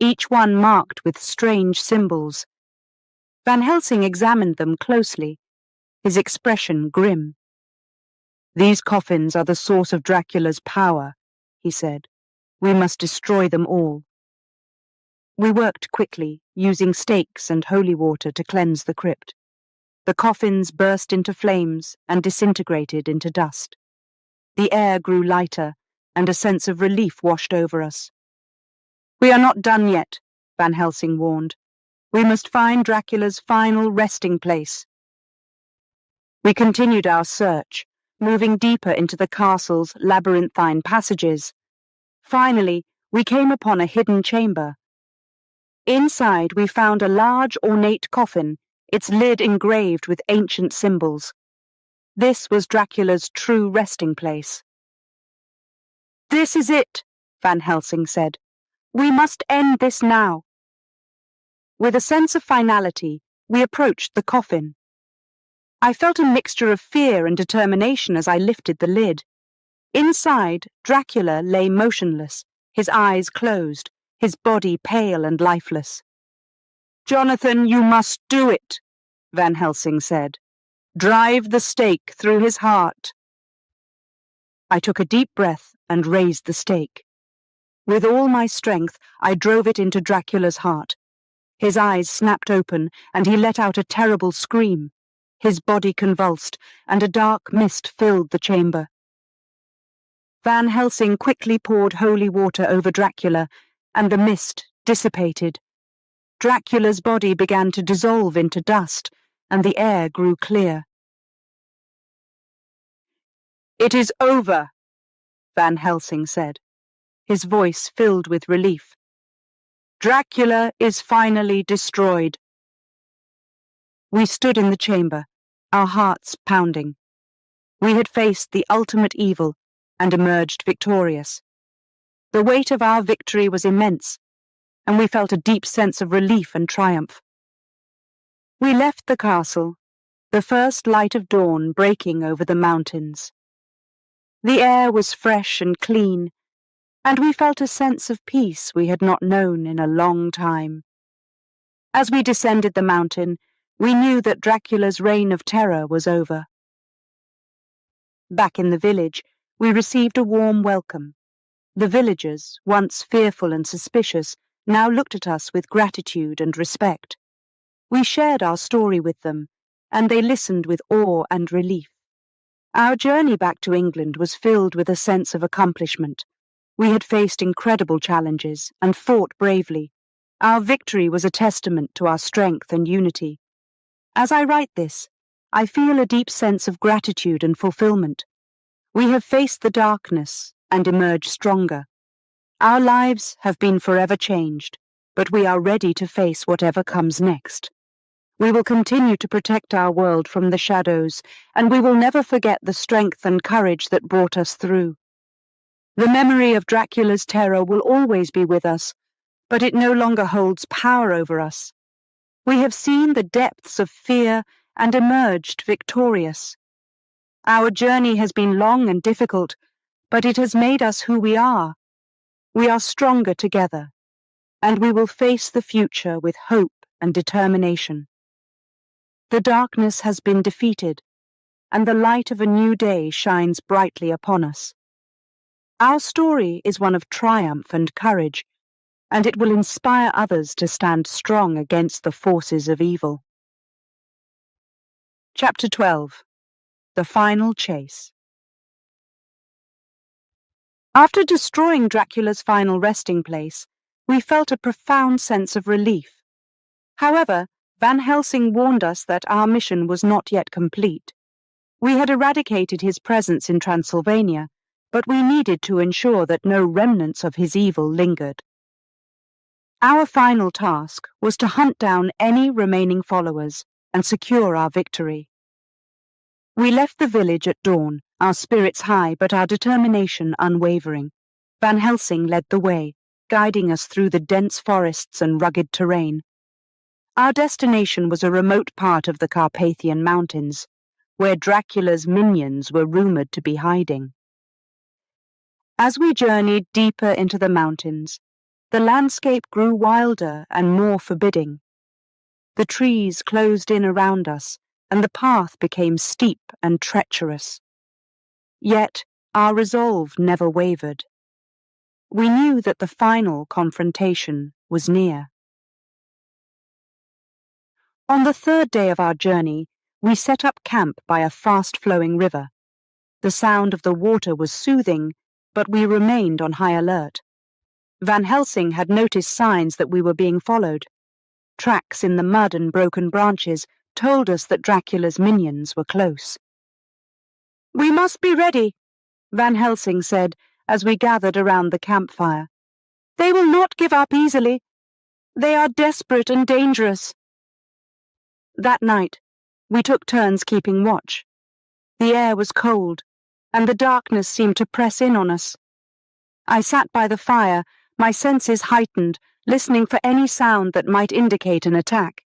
each one marked with strange symbols. Van Helsing examined them closely. his expression grim. "These coffins are the source of Dracula's power," he said. "We must destroy them all." We worked quickly, using stakes and holy water to cleanse the crypt. The coffins burst into flames and disintegrated into dust. The air grew lighter, and a sense of relief washed over us. "We are not done yet," Van Helsing warned. "We must find Dracula's final resting place." We continued our search, moving deeper into the castle's labyrinthine passages. Finally, we came upon a hidden chamber. Inside, we found a large, ornate coffin, its lid engraved with ancient symbols. This was Dracula's true resting place. "This is it," Van Helsing said. "We must end this now." With a sense of finality, we approached the coffin. I felt a mixture of fear and determination as I lifted the lid. Inside, Dracula lay motionless, his eyes closed, his body pale and lifeless. "Jonathan, you must do it," Van Helsing said. "Drive the stake through his heart." I took a deep breath and raised the stake. With all my strength, I drove it into Dracula's heart. His eyes snapped open, and he let out a terrible scream. His body convulsed, and a dark mist filled the chamber. Van Helsing quickly poured holy water over Dracula, and the mist dissipated. Dracula's body began to dissolve into dust, and the air grew clear. "It is over," Van Helsing said, his voice filled with relief. "Dracula is finally destroyed." We stood in the chamber, our hearts pounding. We had faced the ultimate evil and emerged victorious. The weight of our victory was immense, and we felt a deep sense of relief and triumph. We left the castle, the first light of dawn breaking over the mountains. The air was fresh and clean, and we felt a sense of peace we had not known in a long time. As we descended the mountain, we knew that Dracula's reign of terror was over. Back in the village, we received a warm welcome. The villagers, once fearful and suspicious, now looked at us with gratitude and respect. We shared our story with them, and they listened with awe and relief. Our journey back to England was filled with a sense of accomplishment. We had faced incredible challenges and fought bravely. Our victory was a testament to our strength and unity. As I write this, I feel a deep sense of gratitude and fulfillment. We have faced the darkness and emerged stronger. Our lives have been forever changed, but we are ready to face whatever comes next. We will continue to protect our world from the shadows, and we will never forget the strength and courage that brought us through. The memory of Dracula's terror will always be with us, but it no longer holds power over us. We have seen the depths of fear and emerged victorious. Our journey has been long and difficult, but it has made us who we are. We are stronger together, and we will face the future with hope and determination. The darkness has been defeated, and the light of a new day shines brightly upon us. Our story is one of triumph and courage, and it will inspire others to stand strong against the forces of evil. Chapter 12. The Final Chase. After destroying Dracula's final resting place, we felt a profound sense of relief. However, Van Helsing warned us that our mission was not yet complete. We had eradicated his presence in Transylvania, but we needed to ensure that no remnants of his evil lingered. Our final task was to hunt down any remaining followers and secure our victory. We left the village at dawn, our spirits high but our determination unwavering. Van Helsing led the way, guiding us through the dense forests and rugged terrain. Our destination was a remote part of the Carpathian Mountains, where Dracula's minions were rumored to be hiding. As we journeyed deeper into the mountains, the landscape grew wilder and more forbidding. The trees closed in around us, and the path became steep and treacherous. Yet our resolve never wavered. We knew that the final confrontation was near. On the third day of our journey, we set up camp by a fast-flowing river. The sound of the water was soothing, but we remained on high alert. Van Helsing had noticed signs that we were being followed. Tracks in the mud and broken branches told us that Dracula's minions were close. "We must be ready," Van Helsing said as we gathered around the campfire. "They will not give up easily. They are desperate and dangerous." That night, we took turns keeping watch. The air was cold, and the darkness seemed to press in on us. I sat by the fire, my senses heightened, listening for any sound that might indicate an attack.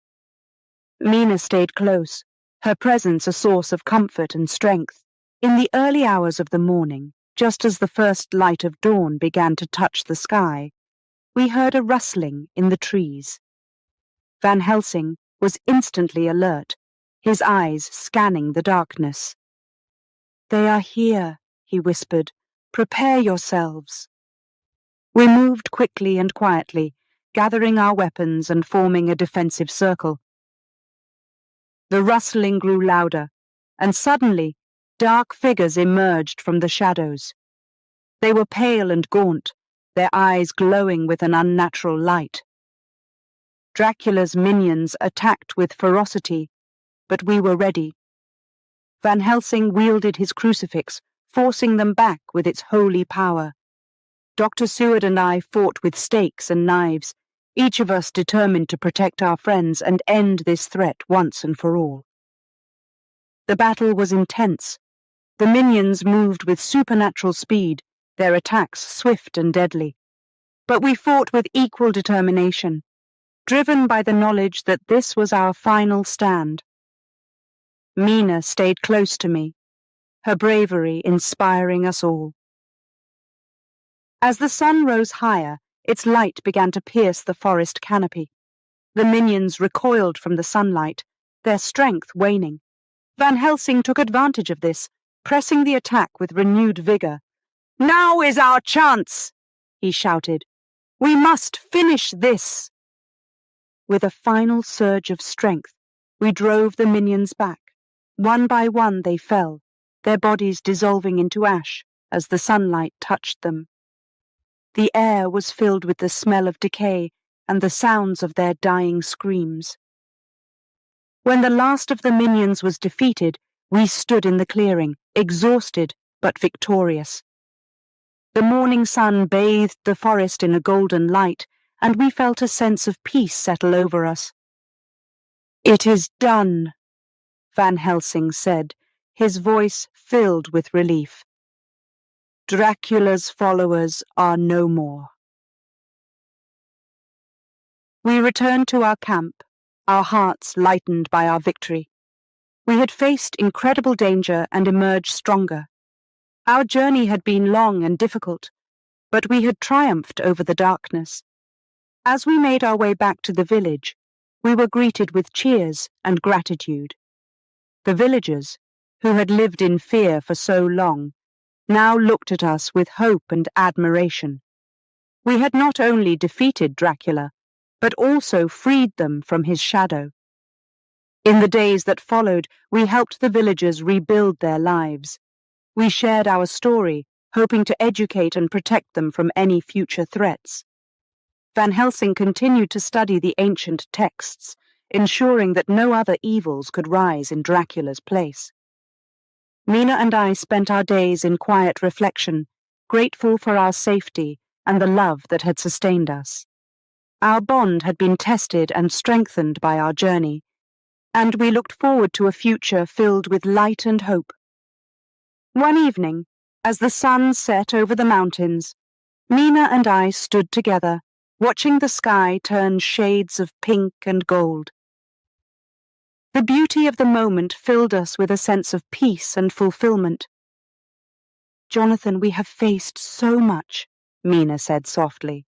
Mina stayed close, her presence a source of comfort and strength. In the early hours of the morning, just as the first light of dawn began to touch the sky, we heard a rustling in the trees. Van Helsing was instantly alert, his eyes scanning the darkness. "They are here," he whispered. "Prepare yourselves." We moved quickly and quietly, gathering our weapons and forming a defensive circle. The rustling grew louder, and suddenly dark figures emerged from the shadows. They were pale and gaunt, their eyes glowing with an unnatural light. Dracula's minions attacked with ferocity, but we were ready. Van Helsing wielded his crucifix, forcing them back with its holy power. Dr. Seward and I fought with stakes and knives, each of us determined to protect our friends and end this threat once and for all. The battle was intense. The minions moved with supernatural speed, their attacks swift and deadly. But we fought with equal determination, driven by the knowledge that this was our final stand. Mina stayed close to me, her bravery inspiring us all. As the sun rose higher, its light began to pierce the forest canopy. The minions recoiled from the sunlight, their strength waning. Van Helsing took advantage of this, pressing the attack with renewed vigor. "Now is our chance!" he shouted. "We must finish this!" With a final surge of strength, we drove the minions back. One by one they fell, their bodies dissolving into ash as the sunlight touched them. The air was filled with the smell of decay and the sounds of their dying screams. When the last of the minions was defeated, we stood in the clearing, exhausted but victorious. The morning sun bathed the forest in a golden light, and we felt a sense of peace settle over us. "It is done," Van Helsing said, his voice filled with relief. "Dracula's followers are no more." We returned to our camp, our hearts lightened by our victory. We had faced incredible danger and emerged stronger. Our journey had been long and difficult, but we had triumphed over the darkness. As we made our way back to the village, we were greeted with cheers and gratitude. The villagers, who had lived in fear for so long, now looked at us with hope and admiration. We had not only defeated Dracula, but also freed them from his shadow. In the days that followed, we helped the villagers rebuild their lives. We shared our story, hoping to educate and protect them from any future threats. Van Helsing continued to study the ancient texts, ensuring that no other evils could rise in Dracula's place. Mina and I spent our days in quiet reflection, grateful for our safety and the love that had sustained us. Our bond had been tested and strengthened by our journey, and we looked forward to a future filled with light and hope. One evening, as the sun set over the mountains, Mina and I stood together, watching the sky turn shades of pink and gold. The beauty of the moment filled us with a sense of peace and fulfillment. "Jonathan, we have faced so much," Mina said softly,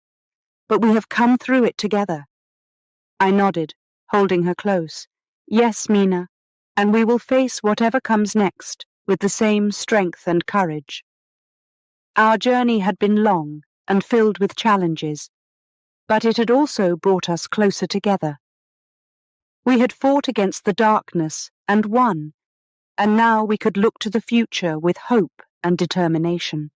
"but we have come through it together." I nodded, holding her close. "Yes, Mina, and we will face whatever comes next with the same strength and courage. Our journey had been long and filled with challenges, but it had also brought us closer together. We had fought against the darkness and won, and now we could look to the future with hope and determination.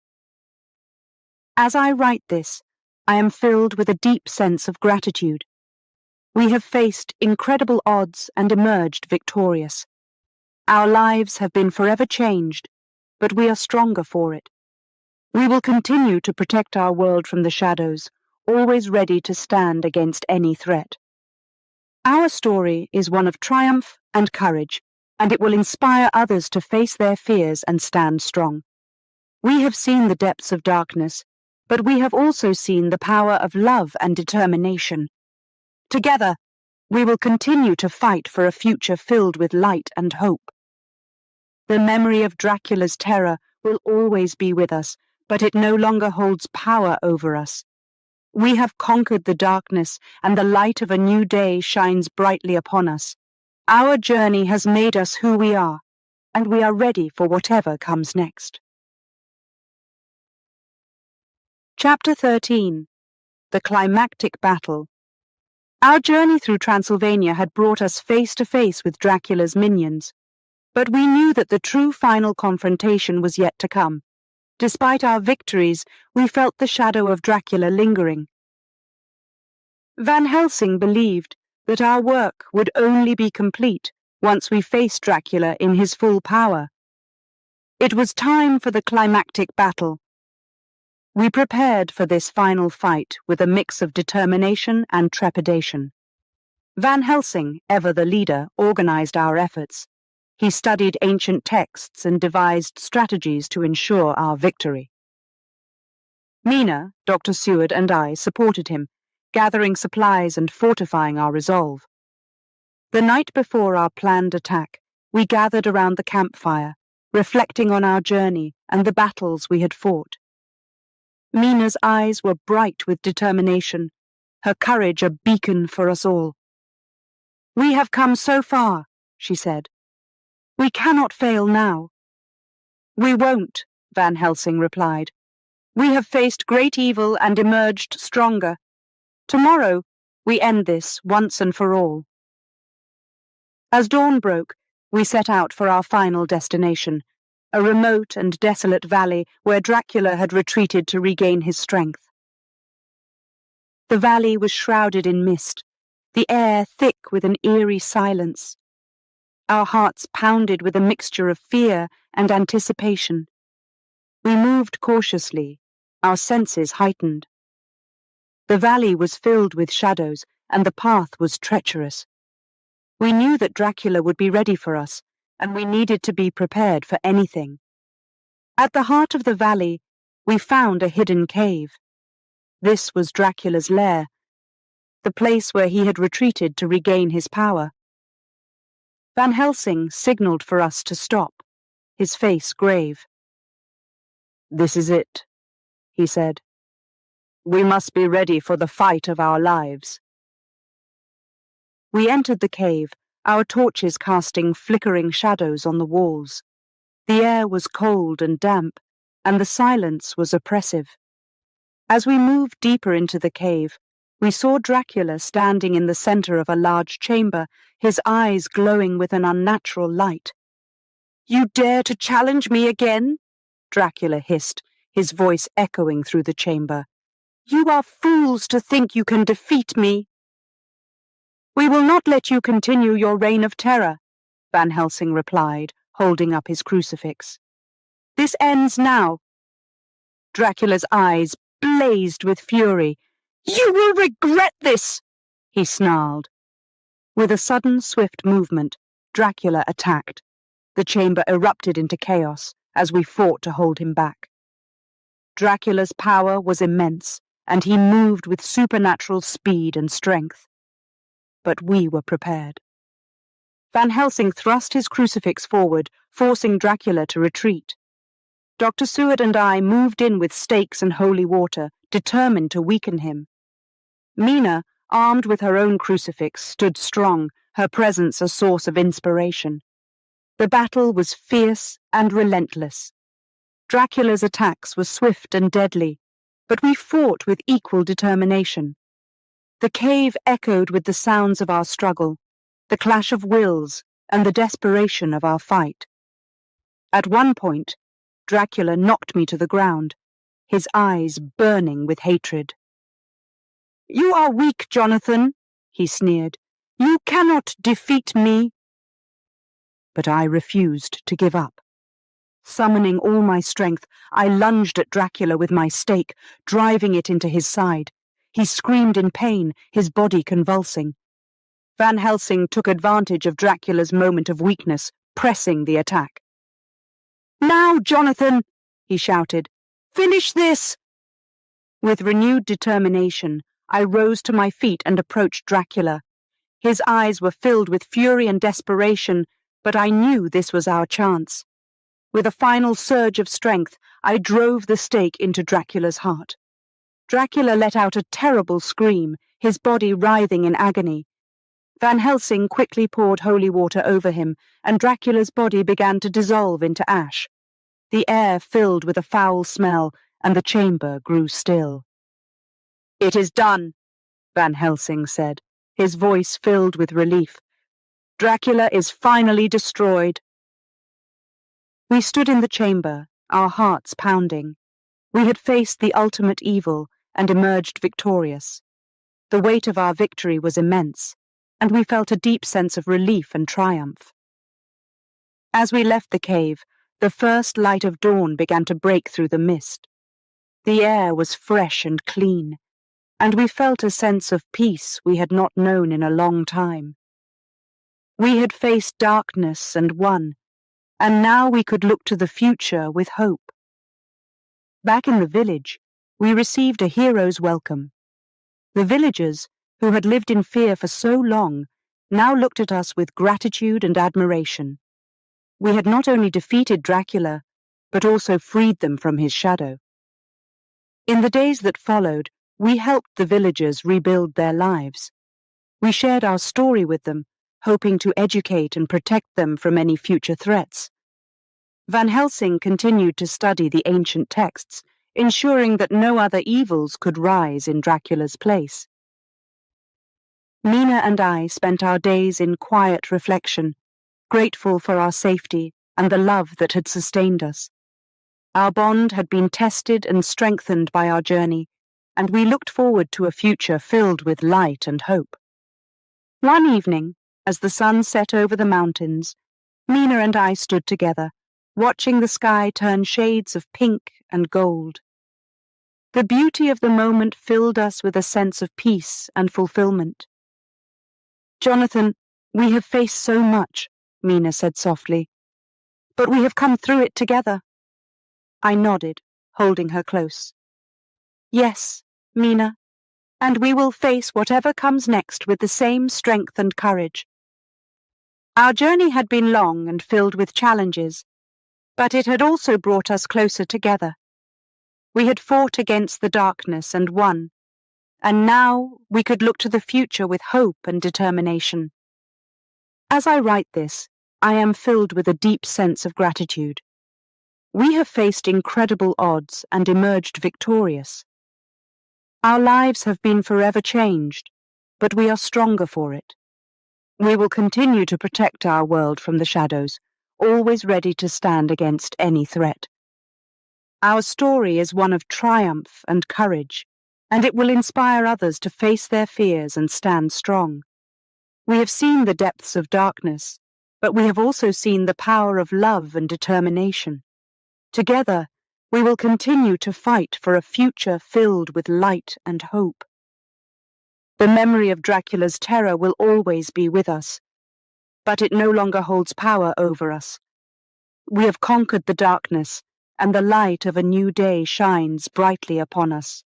As I write this, I am filled with a deep sense of gratitude. We have faced incredible odds and emerged victorious. Our lives have been forever changed, but we are stronger for it. We will continue to protect our world from the shadows, always ready to stand against any threat. Our story is one of triumph and courage, and it will inspire others to face their fears and stand strong. We have seen the depths of darkness, but we have also seen the power of love and determination. Together, we will continue to fight for a future filled with light and hope. The memory of Dracula's terror will always be with us, but it no longer holds power over us. We have conquered the darkness, and the light of a new day shines brightly upon us. Our journey has made us who we are, and we are ready for whatever comes next. Chapter 13. The Climactic Battle. Our journey through Transylvania had brought us face to face with Dracula's minions, but we knew that the true final confrontation was yet to come. Despite our victories, we felt the shadow of Dracula lingering. Van Helsing believed that our work would only be complete once we faced Dracula in his full power. It was time for the climactic battle. We prepared for this final fight with a mix of determination and trepidation. Van Helsing, ever the leader, organized our efforts. He studied ancient texts and devised strategies to ensure our victory. Mina, Dr. Seward, and I supported him, gathering supplies and fortifying our resolve. The night before our planned attack, we gathered around the campfire, reflecting on our journey and the battles we had fought. Mina's eyes were bright with determination, her courage a beacon for us all. "We have come so far," she said. "We cannot fail now." "We won't," Van Helsing replied. "We have faced great evil and emerged stronger. Tomorrow, we end this once and for all." As dawn broke, we set out for our final destination, a remote and desolate valley where Dracula had retreated to regain his strength. The valley was shrouded in mist, the air thick with an eerie silence. Our hearts pounded with a mixture of fear and anticipation. We moved cautiously, our senses heightened. The valley was filled with shadows, and the path was treacherous. We knew that Dracula would be ready for us, and we needed to be prepared for anything. At the heart of the valley, we found a hidden cave. This was Dracula's lair, the place where he had retreated to regain his power. Van Helsing signaled for us to stop, his face grave. "This is it," he said. "We must be ready for the fight of our lives." We entered the cave, our torches casting flickering shadows on the walls. The air was cold and damp, and the silence was oppressive. As we moved deeper into the cave, we saw Dracula standing in the center of a large chamber, his eyes glowing with an unnatural light. "You dare to challenge me again?" Dracula hissed, his voice echoing through the chamber. "You are fools to think you can defeat me." "We will not let you continue your reign of terror," Van Helsing replied, holding up his crucifix. "This ends now." Dracula's eyes blazed with fury. "You will regret this," he snarled. With a sudden, swift movement, Dracula attacked. The chamber erupted into chaos as we fought to hold him back. Dracula's power was immense, and he moved with supernatural speed and strength. But we were prepared. Van Helsing thrust his crucifix forward, forcing Dracula to retreat. Dr. Seward and I moved in with stakes and holy water, determined to weaken him. Mina, armed with her own crucifix, stood strong, her presence a source of inspiration. The battle was fierce and relentless. Dracula's attacks were swift and deadly, but we fought with equal determination. The cave echoed with the sounds of our struggle, the clash of wills, and the desperation of our fight. At one point, Dracula knocked me to the ground, his eyes burning with hatred. "You are weak, Jonathan," he sneered. "You cannot defeat me." But I refused to give up. Summoning all my strength, I lunged at Dracula with my stake, driving it into his side. He screamed in pain, his body convulsing. Van Helsing took advantage of Dracula's moment of weakness, pressing the attack. "Now, Jonathan," he shouted, "finish this!" With renewed determination, I rose to my feet and approached Dracula. His eyes were filled with fury and desperation, but I knew this was our chance. With a final surge of strength, I drove the stake into Dracula's heart. Dracula let out a terrible scream, his body writhing in agony. Van Helsing quickly poured holy water over him, and Dracula's body began to dissolve into ash. The air filled with a foul smell, and the chamber grew still. "It is done," Van Helsing said, his voice filled with relief. "Dracula is finally destroyed." We stood in the chamber, our hearts pounding. We had faced the ultimate evil and emerged victorious. The weight of our victory was immense, and we felt a deep sense of relief and triumph. As we left the cave, the first light of dawn began to break through the mist. The air was fresh and clean, and we felt a sense of peace we had not known in a long time. We had faced darkness and won, and now we could look to the future with hope. Back in the village, we received a hero's welcome. The villagers, who had lived in fear for so long, now looked at us with gratitude and admiration. We had not only defeated Dracula, but also freed them from his shadow. In the days that followed, we helped the villagers rebuild their lives. We shared our story with them, hoping to educate and protect them from any future threats. Van Helsing continued to study the ancient texts, ensuring that no other evils could rise in Dracula's place. Mina and I spent our days in quiet reflection, grateful for our safety and the love that had sustained us. Our bond had been tested and strengthened by our journey, and we looked forward to a future filled with light and hope. One evening, as the sun set over the mountains, Mina and I stood together, watching the sky turn shades of pink and gold. The beauty of the moment filled us with a sense of peace and fulfillment. "Jonathan, we have faced so much," Mina said softly, "but we have come through it together." I nodded, holding her close. "Yes, Mina, and we will face whatever comes next with the same strength and courage." Our journey had been long and filled with challenges, but it had also brought us closer together. We had fought against the darkness and won, and now we could look to the future with hope and determination. As I write this, I am filled with a deep sense of gratitude. We have faced incredible odds and emerged victorious. Our lives have been forever changed, but we are stronger for it. We will continue to protect our world from the shadows, always ready to stand against any threat. Our story is one of triumph and courage, and it will inspire others to face their fears and stand strong. We have seen the depths of darkness, but we have also seen the power of love and determination. Together, we will continue to fight for a future filled with light and hope. The memory of Dracula's terror will always be with us, but it no longer holds power over us. We have conquered the darkness, and the light of a new day shines brightly upon us.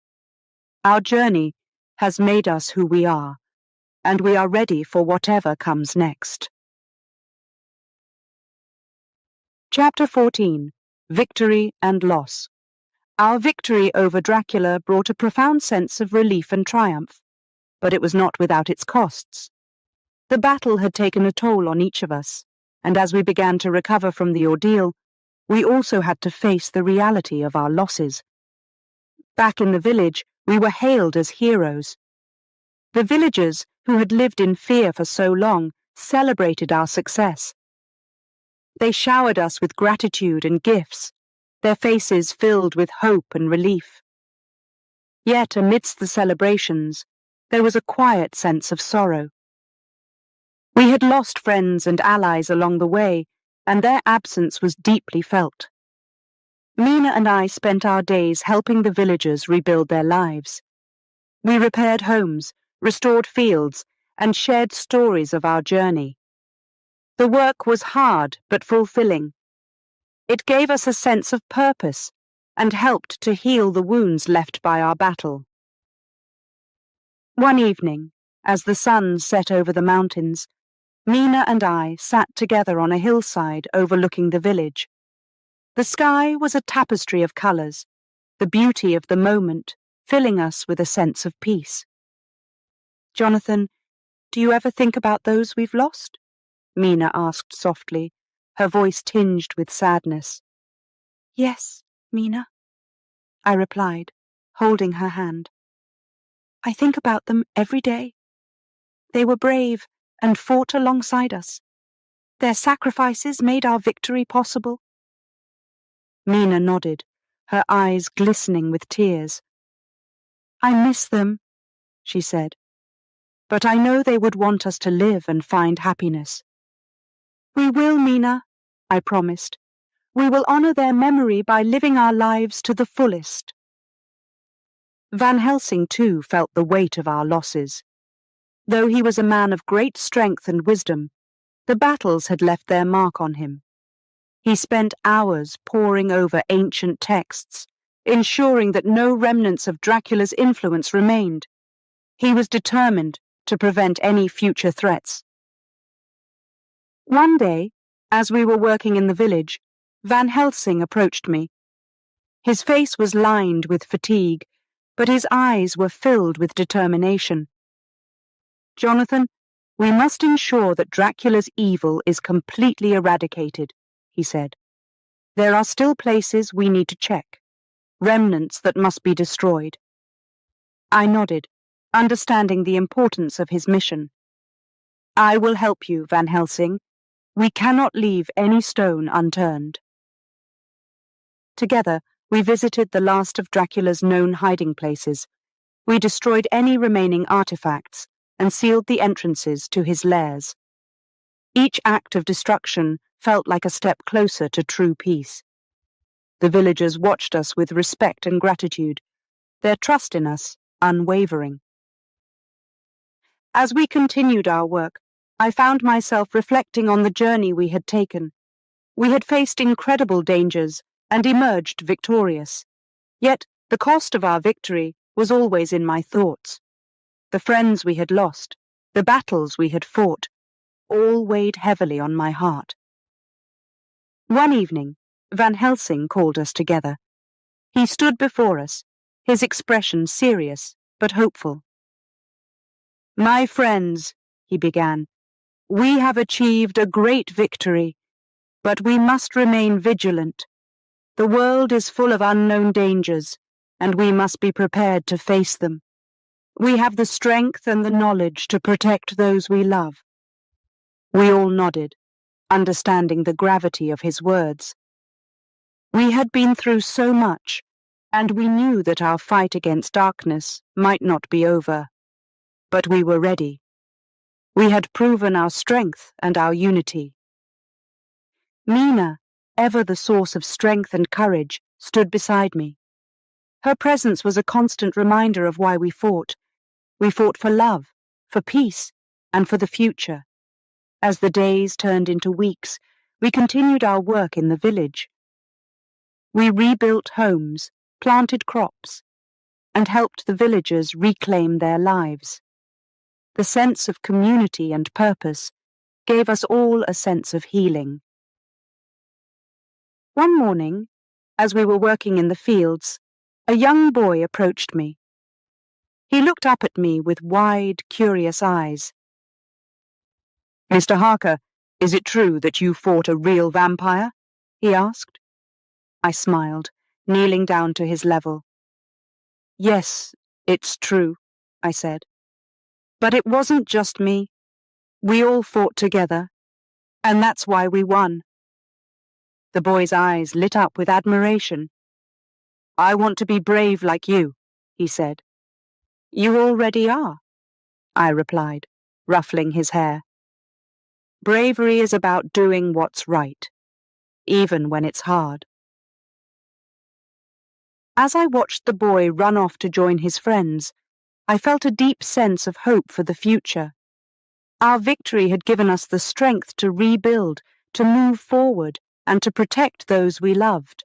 Our journey has made us who we are, and we are ready for whatever comes next. Chapter 14. Victory and Loss. Our victory over Dracula brought a profound sense of relief and triumph, but it was not without its costs. The battle had taken a toll on each of us, and as we began to recover from the ordeal, we also had to face the reality of our losses. Back in the village, we were hailed as heroes. The villagers, who had lived in fear for so long, celebrated our success. They showered us with gratitude and gifts, their faces filled with hope and relief. Yet amidst the celebrations, there was a quiet sense of sorrow. We had lost friends and allies along the way, and their absence was deeply felt. Mina and I spent our days helping the villagers rebuild their lives. We repaired homes, restored fields, and shared stories of our journey. The work was hard but fulfilling. It gave us a sense of purpose and helped to heal the wounds left by our battle. One evening, as the sun set over the mountains, Mina and I sat together on a hillside overlooking the village. The sky was a tapestry of colours, the beauty of the moment filling us with a sense of peace. "Jonathan, do you ever think about those we've lost?" Mina asked softly, her voice tinged with sadness. "Yes, Mina," I replied, holding her hand. "I think about them every day. They were brave and fought alongside us. Their sacrifices made our victory possible." Mina nodded, her eyes glistening with tears. "I miss them," she said, "but I know they would want us to live and find happiness." "We will, Mina," I promised. "We will honor their memory by living our lives to the fullest." Van Helsing, too, felt the weight of our losses. Though he was a man of great strength and wisdom, the battles had left their mark on him. He spent hours poring over ancient texts, ensuring that no remnants of Dracula's influence remained. He was determined to prevent any future threats. One day, as we were working in the village, Van Helsing approached me. His face was lined with fatigue, but his eyes were filled with determination. "Jonathan, we must ensure that Dracula's evil is completely eradicated," he said. "There are still places we need to check, remnants that must be destroyed." I nodded, understanding the importance of his mission. "I will help you, Van Helsing. We cannot leave any stone unturned." Together, we visited the last of Dracula's known hiding places. We destroyed any remaining artifacts and sealed the entrances to his lairs. Each act of destruction felt like a step closer to true peace. The villagers watched us with respect and gratitude, their trust in us unwavering. As we continued our work, I found myself reflecting on the journey we had taken. We had faced incredible dangers and emerged victorious. Yet the cost of our victory was always in my thoughts. The friends we had lost, the battles we had fought, all weighed heavily on my heart. One evening, Van Helsing called us together. He stood before us, his expression serious but hopeful. "My friends," he began, "we have achieved a great victory, but we must remain vigilant. The world is full of unknown dangers, and we must be prepared to face them. We have the strength and the knowledge to protect those we love." We all nodded, understanding the gravity of his words. We had been through so much, and we knew that our fight against darkness might not be over. But we were ready. We had proven our strength and our unity. Mina, ever the source of strength and courage, stood beside me. Her presence was a constant reminder of why we fought. We fought for love, for peace, and for the future. As the days turned into weeks, we continued our work in the village. We rebuilt homes, planted crops, and helped the villagers reclaim their lives. The sense of community and purpose gave us all a sense of healing. One morning, as we were working in the fields, a young boy approached me. He looked up at me with wide, curious eyes. "Mr. Harker, Is it true that you fought a real vampire? He asked. I smiled, kneeling down to his level. Yes, it's true, I said. But it wasn't just me. We all fought together, and that's why we won. The boy's eyes lit up with admiration. I want to be brave like you, he said. You already are, I replied, ruffling his hair. Bravery is about doing what's right, even when it's hard. As I watched the boy run off to join his friends, I felt a deep sense of hope for the future. Our victory had given us the strength to rebuild, to move forward, and to protect those we loved.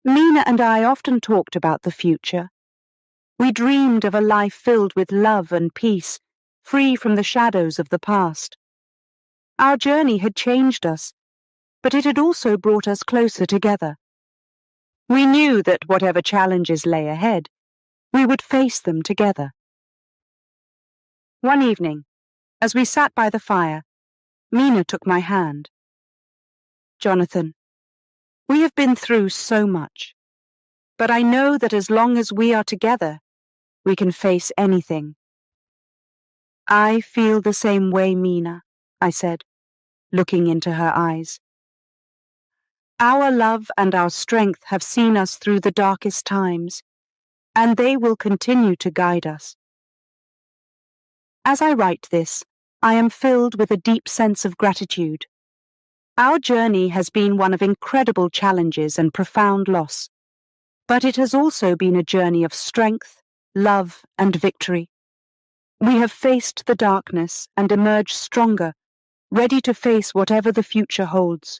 Mina and I often talked about the future. We dreamed of a life filled with love and peace, free from the shadows of the past. Our journey had changed us, but it had also brought us closer together. We knew that whatever challenges lay ahead, we would face them together. One evening, as we sat by the fire, Mina took my hand. Jonathan, we have been through so much, but I know that as long as we are together, we can face anything. I feel the same way, Mina, I said, looking into her eyes. Our love and our strength have seen us through the darkest times, and they will continue to guide us. As I write this, I am filled with a deep sense of gratitude. Our journey has been one of incredible challenges and profound loss, but it has also been a journey of strength, love, and victory. We have faced the darkness and emerged stronger, ready to face whatever the future holds.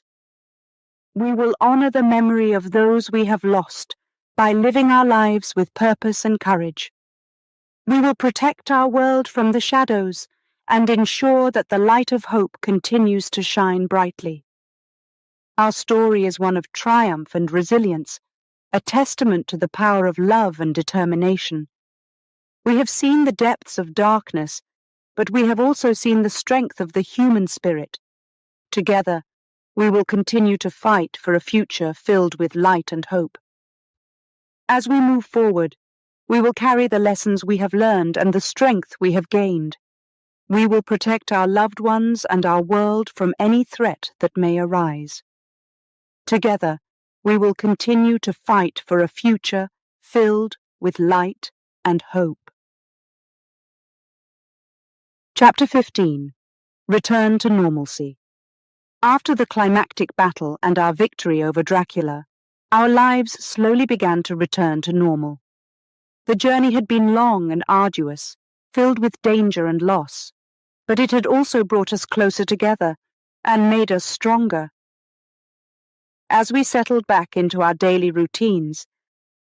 We will honor the memory of those we have lost by living our lives with purpose and courage. We will protect our world from the shadows and ensure that the light of hope continues to shine brightly. Our story is one of triumph and resilience, a testament to the power of love and determination. We have seen the depths of darkness, but we have also seen the strength of the human spirit. Together, we will continue to fight for a future filled with light and hope. As we move forward, we will carry the lessons we have learned and the strength we have gained. We will protect our loved ones and our world from any threat that may arise. Together, we will continue to fight for a future filled with light and hope. Chapter 15. Return to Normalcy. After the climactic battle and our victory over Dracula, our lives slowly began to return to normal. The journey had been long and arduous, filled with danger and loss, but it had also brought us closer together and made us stronger. As we settled back into our daily routines,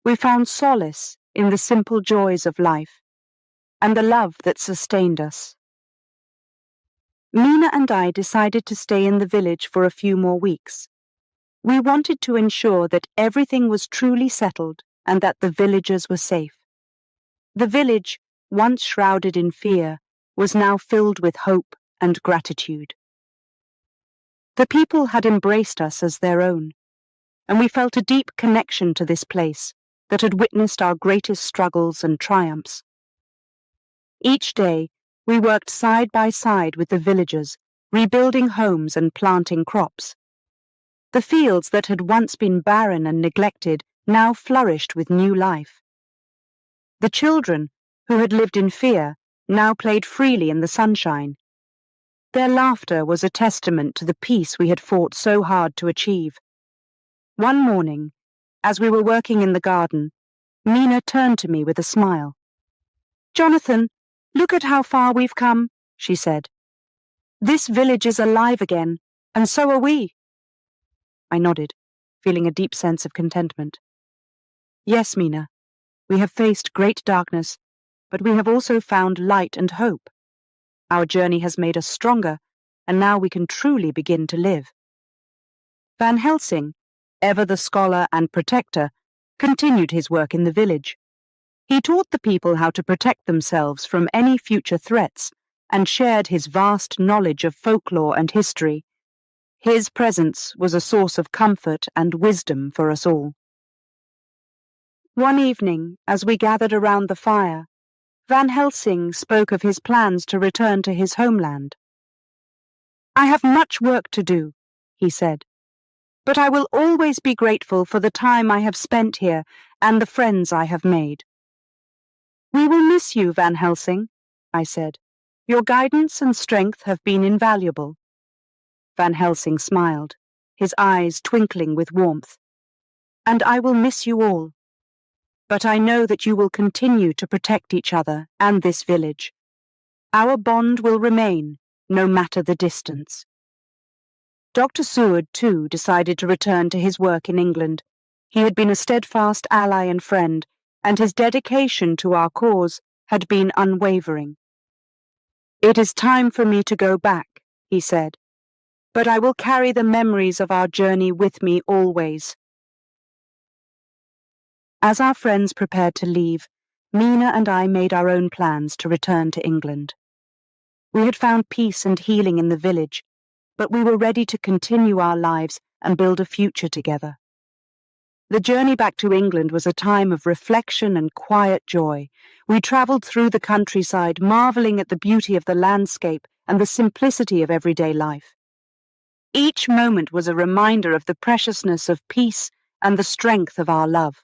we found solace in the simple joys of life and the love that sustained us. Mina and I decided to stay in the village for a few more weeks. We wanted to ensure that everything was truly settled and that the villagers were safe. The village, once shrouded in fear, was now filled with hope and gratitude. The people had embraced us as their own, and we felt a deep connection to this place that had witnessed our greatest struggles and triumphs. Each day, we worked side by side with the villagers, rebuilding homes and planting crops. The fields that had once been barren and neglected now flourished with new life. The children, who had lived in fear, now played freely in the sunshine. Their laughter was a testament to the peace we had fought so hard to achieve. One morning, as we were working in the garden, Mina turned to me with a smile. "Jonathan, look at how far we've come," she said. "This village is alive again, and so are we." I nodded, feeling a deep sense of contentment. "Yes, Mina, we have faced great darkness, but we have also found light and hope. Our journey has made us stronger, and now we can truly begin to live." Van Helsing, ever the scholar and protector, continued his work in the village. He taught the people how to protect themselves from any future threats and shared his vast knowledge of folklore and history. His presence was a source of comfort and wisdom for us all. One evening, as we gathered around the fire, Van Helsing spoke of his plans to return to his homeland. "I have much work to do," he said, "but I will always be grateful for the time I have spent here and the friends I have made." "We will miss you, Van Helsing," I said. "Your guidance and strength have been invaluable." Van Helsing smiled, his eyes twinkling with warmth. "And I will miss you all. But I know that you will continue to protect each other and this village. Our bond will remain, no matter the distance." Dr. Seward, too, decided to return to his work in England. He had been a steadfast ally and friend, and his dedication to our cause had been unwavering. "It is time for me to go back," he said, "but I will carry the memories of our journey with me always." As our friends prepared to leave, Mina and I made our own plans to return to England. We had found peace and healing in the village, but we were ready to continue our lives and build a future together. The journey back to England was a time of reflection and quiet joy. We travelled through the countryside, marvelling at the beauty of the landscape and the simplicity of everyday life. Each moment was a reminder of the preciousness of peace and the strength of our love.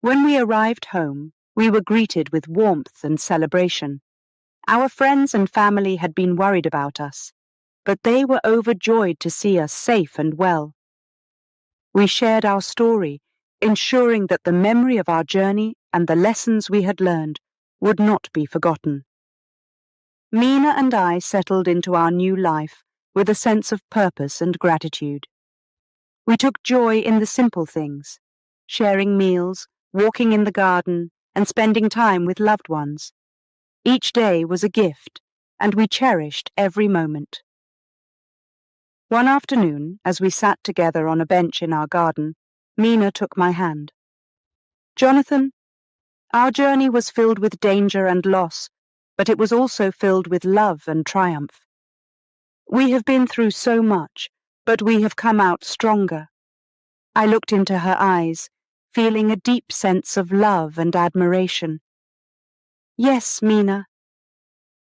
When we arrived home, we were greeted with warmth and celebration. Our friends and family had been worried about us, but they were overjoyed to see us safe and well. We shared our story, ensuring that the memory of our journey and the lessons we had learned would not be forgotten. Mina and I settled into our new life with a sense of purpose and gratitude. We took joy in the simple things, sharing meals, walking in the garden, and spending time with loved ones. Each day was a gift, and we cherished every moment. One afternoon, as we sat together on a bench in our garden, Mina took my hand. "Jonathan, our journey was filled with danger and loss, but it was also filled with love and triumph. We have been through so much, but we have come out stronger." I looked into her eyes, feeling a deep sense of love and admiration. "Yes, Mina,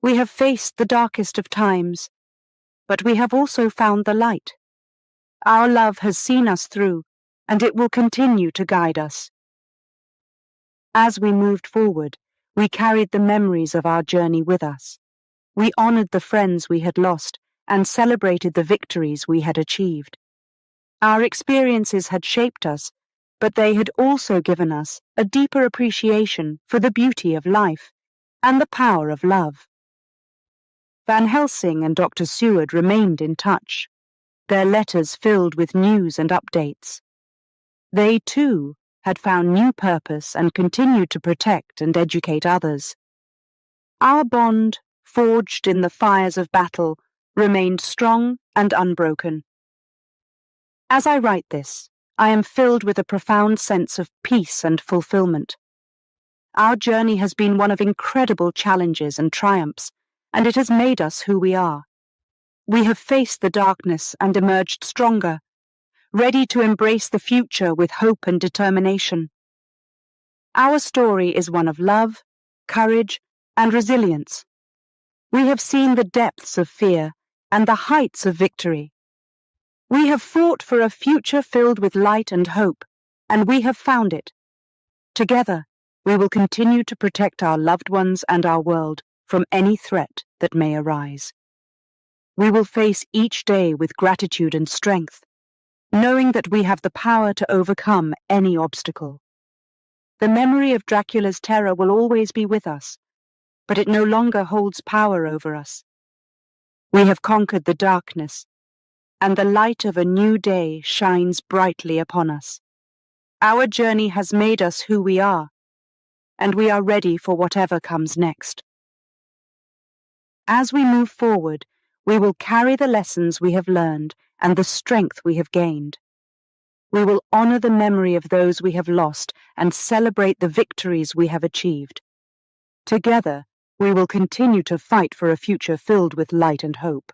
we have faced the darkest of times, but we have also found the light. Our love has seen us through, and it will continue to guide us." As we moved forward, we carried the memories of our journey with us. We honored the friends we had lost and celebrated the victories we had achieved. Our experiences had shaped us, but they had also given us a deeper appreciation for the beauty of life and the power of love. Van Helsing and Dr. Seward remained in touch, their letters filled with news and updates. They, too, had found new purpose and continued to protect and educate others. Our bond, forged in the fires of battle, remained strong and unbroken. As I write this, I am filled with a profound sense of peace and fulfillment. Our journey has been one of incredible challenges and triumphs, and it has made us who we are. We have faced the darkness and emerged stronger, ready to embrace the future with hope and determination. Our story is one of love, courage, and resilience. We have seen the depths of fear and the heights of victory. We have fought for a future filled with light and hope, and we have found it. Together, we will continue to protect our loved ones and our world from any threat that may arise. We will face each day with gratitude and strength, knowing that we have the power to overcome any obstacle. The memory of Dracula's terror will always be with us, but it no longer holds power over us. We have conquered the darkness, and the light of a new day shines brightly upon us. Our journey has made us who we are, and we are ready for whatever comes next. As we move forward, we will carry the lessons we have learned and the strength we have gained. We will honor the memory of those we have lost and celebrate the victories we have achieved. Together, We will continue to fight for a future filled with light and hope.